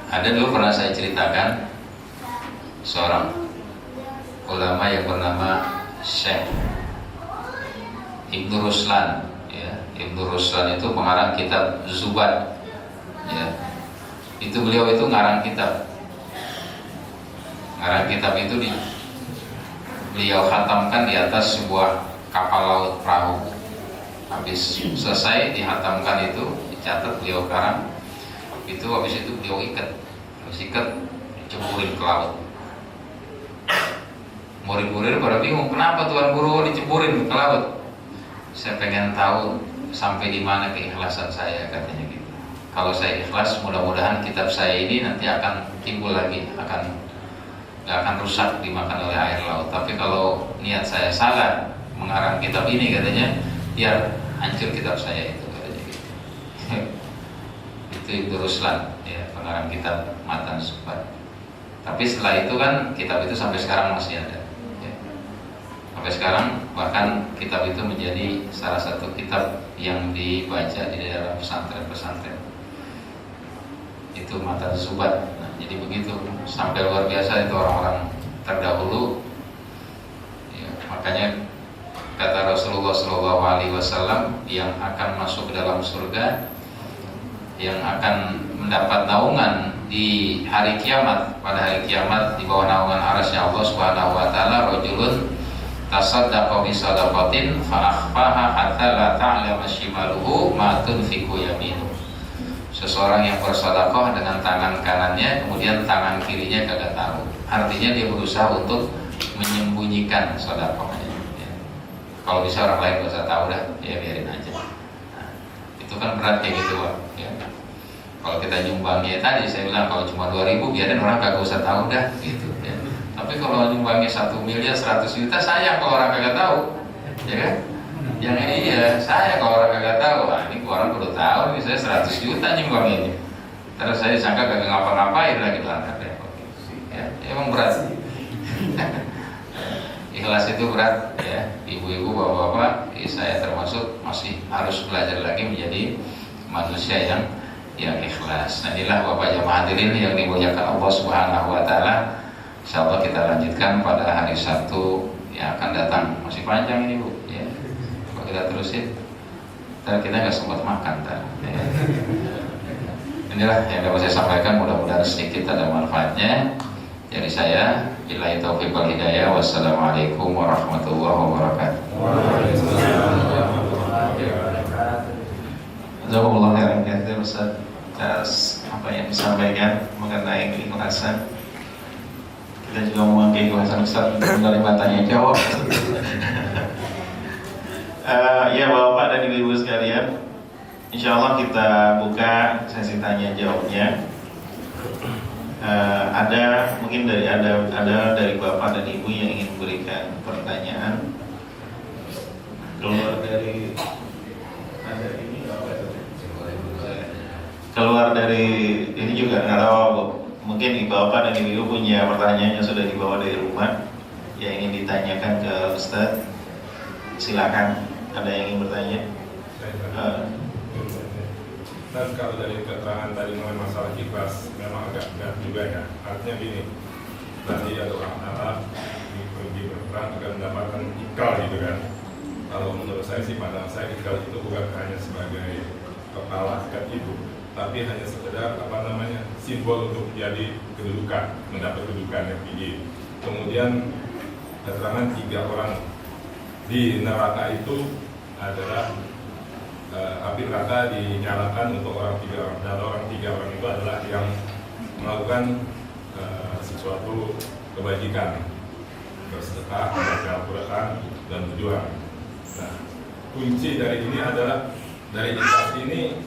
Ada dulu pernah saya ceritakan seorang ulama yang bernama Syekh Ibnu Ruslan, ya. Ibnu Ruslan itu pengarang kitab Zubad, ya. Itu beliau itu ngarang kitab itu beliau khatamkan di atas sebuah kapal laut perahu, Habis selesai dihatamkan itu, dicatat beliau karang. Itu habis itu beliau ikat. Habis ikat diceburin ke laut. Murid-murid pada bingung, kenapa Tuan Guru diceburin ke laut? Saya pengen tahu sampai di mana keikhlasan saya, katanya gitu. Kalau saya ikhlas, mudah-mudahan kitab saya ini nanti akan timbul lagi, nggak akan rusak dimakan oleh air laut. Tapi kalau niat saya salah mengarang kitab ini, katanya, biar hancur kitab saya itu, katanya gitu. Itu Ibnu Ruslan, ya, pengarang kitab Matan Subat. Tapi setelah itu kan kitab itu sampai sekarang masih ada. Ya. Sampai sekarang bahkan kitab itu menjadi salah satu kitab yang dibaca di dalam pesantren-pesantren. Itu Matan Subat. Nah, jadi begitu, sampai luar biasa itu orang-orang terdahulu. Ya, makanya kata Rasulullah SAW, yang akan masuk ke dalam surga, yang akan mendapat naungan di hari kiamat, pada hari kiamat di bawah naungan arasy Allah Subhanahu wa taala, rajulun tasaddaqa bi sadaqatin fa akhfaha hatta la ta'lama shimaluhu ma tunfiqu yaminuhu. Seseorang yang bersedekah dengan tangan kanannya, kemudian tangan kirinya kagak tahu. Artinya dia berusaha untuk menyembunyikan sedekahnya. Ya. Kalau bisa orang lain gak usah tahu dah, ya biarin aja. Nah, itu kan berat kayak gitu, Pak. Ya. Kalau kita nyumbangnya tadi, saya bilang kalau cuma 2.000 biarin orang kagak usah tahu dah, gitu. Ya. Tapi kalau nyumbangnya 1 miliar 100 juta, sayang kalau orang kagak tahu, ya kan? Jangan, iya, saya kalau orang kagak tahu, ini orang perlu tahu, nih saya 100 juta nyumbang ini. Terus saya sangka kagak ngapa-ngapain lagi langkah ya, emang berat. Ikhlas itu berat, ya, ibu-ibu, bapak-bapak, saya termasuk masih harus belajar lagi menjadi manusia yang ikhlas. Nah, inilah Bapak jamaah hadirin yang dimuliakan Allah Subhanahu wa taala. Insyaallah kita lanjutkan pada hari Sabtu yang akan datang. Masih panjang ini, Bu, ya. Kita terusin, dan kita nggak sempat makan, ya. Inilah yang dapat saya sampaikan, mudah-mudahan sedikit ada manfaatnya. Dari saya, billahi taufiq wal hidayah. Wassalamualaikum warahmatullahi wabarakatuh. Jazakumullah khairan katsir Ustaz atas apa yang disampaikan mengenai keikhlasan. Kita juga mewakili keikhlasan Ustaz menerima tanya jawab. Ya Bapak dan Ibu sekalian, insya Allah kita buka sesi tanya jawabnya. Ada mungkin ada dari Bapak dan Ibu yang ingin memberikan pertanyaan. Keluar dari ini juga nggak tahu, mungkin Bapak dan Ibu punya pertanyaan yang sudah dibawa dari rumah yang ingin ditanyakan ke Ustadz. Silakan. Ada yang ingin bertanya? Dan kalau dari keterangan tadi mengenai masalah ikhlas, memang agak berat juga ya. Artinya gini, tadi ada orang Arab pergi berperang agar mendapatkan ikal gitu kan. Kalau menurut saya sih, pandangan saya ikal itu bukan hanya sebagai kepala ikat itu, tapi hanya sekedar simbol untuk menjadi kedudukan, mendapat kedudukan yang tinggi. Kemudian keterangan 3 orang di neraka itu adalah api neraka dinyalakan untuk orang 3 orang, dan orang 3 orang itu adalah yang melakukan sesuatu kebajikan, bersedekah, membaca Al-Quran, dan berjuang. Nah, kunci dari ini adalah dari ikhlas ini.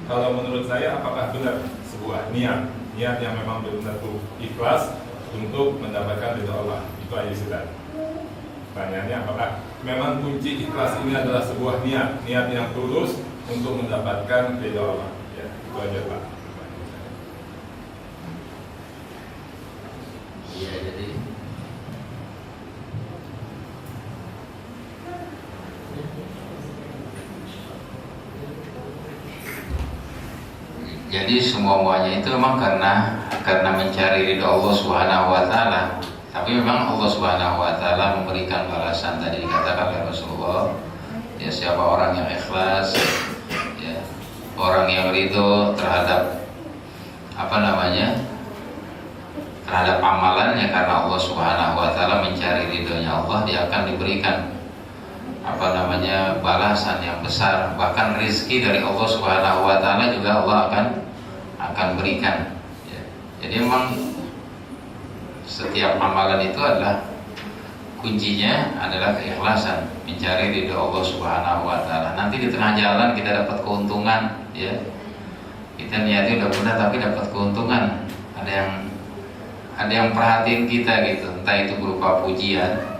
Kalau menurut saya, apakah benar sebuah niat yang memang benar-benar ikhlas untuk mendapatkan ridha Allah? Itu aja sih tadi. Pertanyaannya, apakah memang kunci ikhlas ini adalah sebuah niat yang tulus untuk mendapatkan ridha Allah? Ya, itu aja Pak. Iya, jadi semua-muanya itu memang karena mencari ridha Allah Subhanahu wa taala. Tapi memang Allah Subhanahu wa taala memberikan balasan, tadi dikatakan oleh Rasulullah, ya, siapa orang yang ikhlas, ya, orang yang ridho terhadap terhadap amalannya karena Allah Subhanahu wa taala, mencari ridhonya Allah, dia akan diberikan balasan yang besar, bahkan rezeki dari Allah Subhanahu wa taala juga Allah akan berikan. Ya. Jadi memang setiap amalan itu adalah kuncinya adalah keikhlasan, mencari ridho Allah Subhanahu wa taala. Nanti di tengah jalan kita dapat keuntungan, ya. Kita niatnya udah benar tapi dapat keuntungan. Ada yang perhatiin kita gitu, entah itu berupa pujian,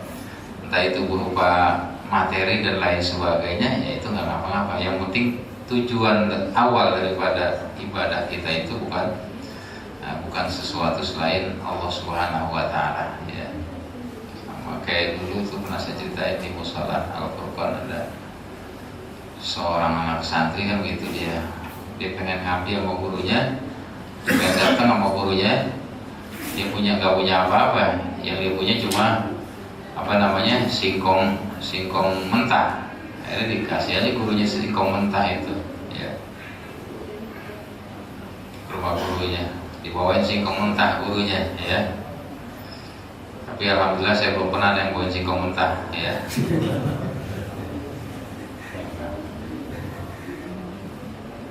entah itu berupa materi dan lain sebagainya, ya itu nggak ngapa-ngapa. Yang penting tujuan awal daripada ibadah kita itu bukan sesuatu selain Allah Subhanahu wa taala, ya. Sama kayak dulu tuh pernah saya ceritain di Mushola Al-Furqan, ada seorang anak santri kan gitu, dia pengen ngabdi sama gurunya, pengen datang sama gurunya. Dia nggak punya apa-apa, yang dia punya cuma singkong mentah. Akhirnya dikasih aja gurunya singkong mentah itu, ya, ke rumah gurunya, dibawain singkong mentah gurunya, ya. Tapi alhamdulillah saya belum pernah ada yang bawain singkong mentah, ya.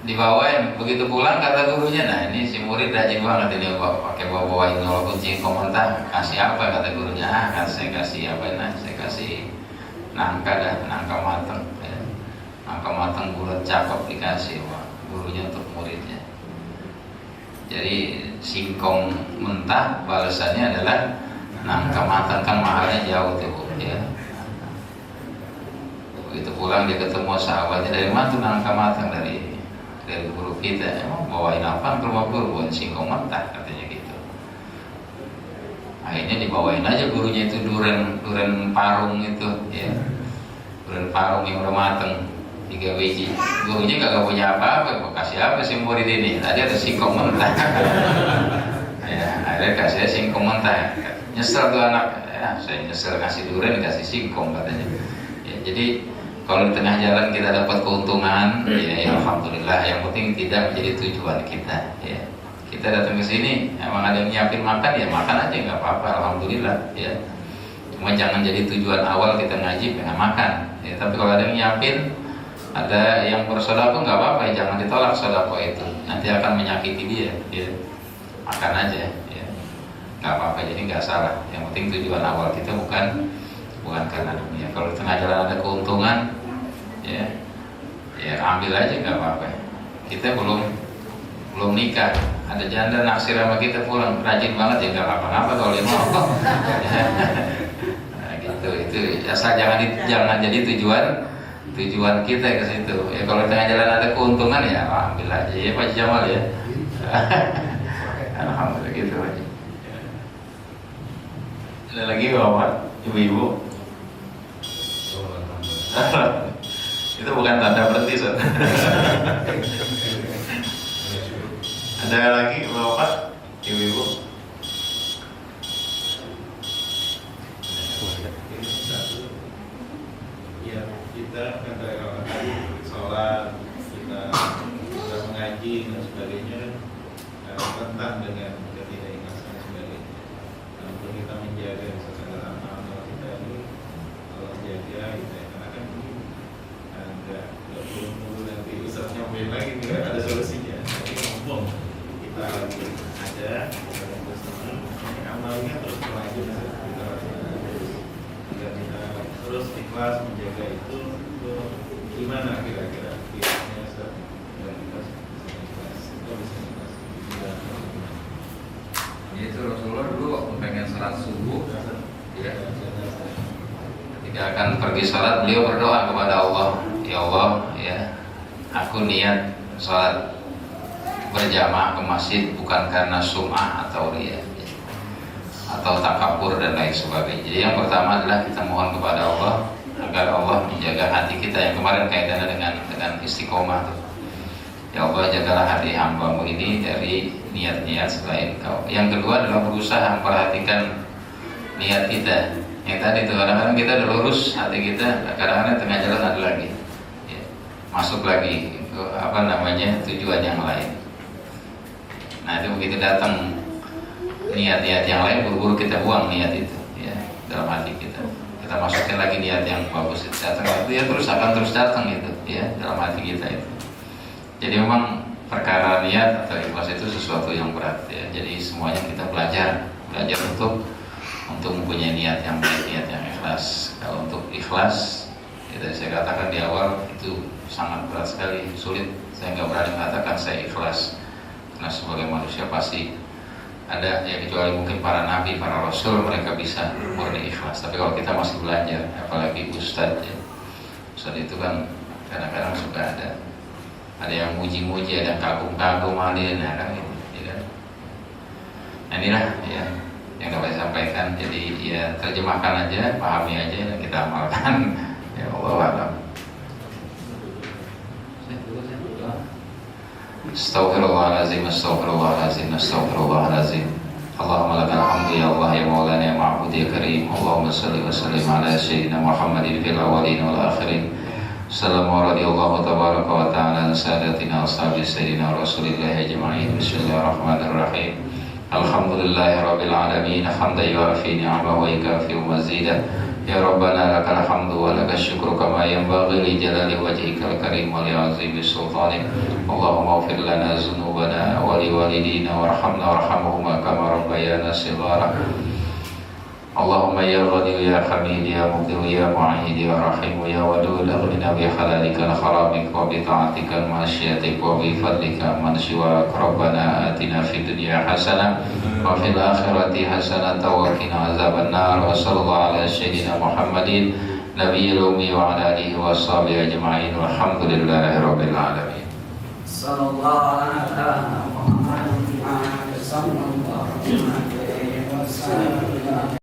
Dibawain, begitu pulang kata gurunya, nah ini si murid rajin banget ini pakai bawain walaupun singkong mentah. Kasih apa kata gurunya? Saya kasih apa? Nah, saya kasih nangka matang, ya. Nangka matang bulat cakep dikasih gurunya untuk muridnya. Jadi singkong mentah balasannya adalah nangka matang, kan mahalnya jauh tuh, ya. Begitu pulang dia ketemu sahabatnya, dari mana tuh nangka matang? Dari guru kita. Emang bawain apa ke rumah guru? Bawain singkong mentah katanya gitu. Akhirnya dibawain aja gurunya itu duren parung itu, ya, duren parung yang udah mateng 3 biji. Gurunya gak punya apa-apa, kasih apa sih murid ini? Tadi ada singkong mentah. Ya, akhirnya kasih singkong mentah. Nyesel tuh anak, ya, saya nyesel kasih duren kasih singkong katanya. Ya, jadi kalau di tengah jalan kita dapat keuntungan, ya alhamdulillah. Yang penting tidak menjadi tujuan kita, ya. Kita datang ke sini, emang ada yang nyiapin makan, ya makan aja nggak apa-apa, alhamdulillah, ya. Cuma jangan jadi tujuan awal kita ngaji pengen makan, ya. Tapi kalau ada yang nyiapin, ada yang bersedekah nggak apa-apa, ya, jangan ditolak sedekah itu. Nanti akan menyakiti dia, ya. Makan aja, ya. Nggak apa-apa, jadi nggak salah. Yang penting tujuan awal kita bukan karena dunia. Kalau di tengah jalan ada keuntungan, ya ambil aja nggak apa-apa. Kita belum nikah, ada janda naksir sama kita pulang, rajin banget, ya nggak apa-apa kalau dia mau. Nah, gitu, itu asal jangan jadi tujuan kita ke situ. Ya kalau di tengah jalan ada keuntungan, ya ambil aja, ya Pak Jamal, ya. Alhamdulillah gitu aja. Ada lagi Bapak, Ibu-ibu? Itu bukan tanda berhenti, Sob. Ada lagi Bapak, Ibu-ibu? Ya, kita kan dari awal tadi sholat, kita mengaji dan sebagainya, rentan dengan ketidakikhlasan dan sebagainya. Namun kita menjaga secara amal kita ini, kalau jaga kita, karena kan nggak perlu nanti Ustaz nyampein lagi, nggak ada solusinya. Tapi ngomong kita lagi ada, kita terus amalnya terus berlanjut, kita terus ikhlas menjaga itu gimana kira-kira tipsnya Ustaz? Itu Rasulullah dulu waktu pengen sholat subuh, ya, ketika akan pergi sholat, beliau berdoa kepada Allah, ya Allah, ya, aku niat sholat berjamaah ke masjid bukan karena sum'ah atau riya, atau takabur dan lain sebagainya. Jadi yang pertama adalah kita mohon kepada Allah agar Allah menjaga hati kita, yang kemarin kaitannya dengan istiqomah. Ya Allah, jagalah hati hamba-Mu ini dari niat-niat selain Kau. Yang kedua adalah berusaha memperhatikan niat kita. Yang tadi itu kadang-kadang kita udah lurus hati kita, kadang-kadang tengah jalan ada lagi, ya, masuk lagi ke tujuan yang lain. Nah itu begitu datang niat-niat yang lain, buru-buru kita buang niat itu, ya, dalam hati kita kita masukin lagi niat yang bagus itu datang, itu ya akan terus datang itu ya dalam hati kita itu. Jadi memang perkara niat atau ikhlas itu sesuatu yang berat ya. Jadi semuanya kita belajar untuk mempunyai niat yang baik, niat yang ikhlas. Kalau untuk ikhlas, ya tadi saya katakan di awal itu sangat berat sekali, sulit. Saya nggak berani mengatakan saya ikhlas, karena sebagai manusia pasti ada ya, kecuali mungkin para nabi, para rasul, mereka bisa murni ikhlas. Tapi kalau kita masih belajar, apalagi ustadz ya, ustadz itu kan kadang-kadang suka ada yang muji-muji, ada yang kagum-kagum alin, ya kan gitu, ya kan? Nah, inilah ya yang dapat saya sampaikan. Jadi ya terjemahkan aja, pahami aja, dan kita amalkan. Ya Allah alam. Astaghfirullahaladzim, astaghfirullahaladzim, astaghfirullahaladzim. Allahumma lakal hamdu ya Allah ya maulana ya ma'bud ya karim. Allahumma salli wa sallim ala sayyidina Muhammadin fil awalin wal akhirin. Assalamu radiyallahu tabaraka wa ta'ala sadatina ashabi sayyidina Rasulillah ajma'in. Bismillahirrahmanirrahim. Alhamdulillahi rabbil alamin. Hamdan yuafi ni'amahu wa yukafi mazidah. Ya Rabbana lakal hamdu wa lakal syukru kama yanbaghi li jalali wajhikal karim wa li 'azimi sultanik. Allahumma ighfir lana dzunubana wa li walidina warhamna warhamhuma kama rabbayana shighara. Allahumma ya Ghani ya Hamid ya Mubdi ya Mu'ahid ya Rahim ya Wadud aghnina bi halalikal haramik wa bi ta'atikal masyiatik wa bi fadlika man siwak. Rabbana atina fid dunya hasanah wa fil akhirati hasanah wa qina azaban nar. Wa sallallahu ala sayyidina Muhammadin nabiyil ummi wa ala alihi wa sahbihi ajma'in walhamdulillahi rabbil alamin. Sallallahu ala Muhammadin wa sallallahu alaihi wasallam.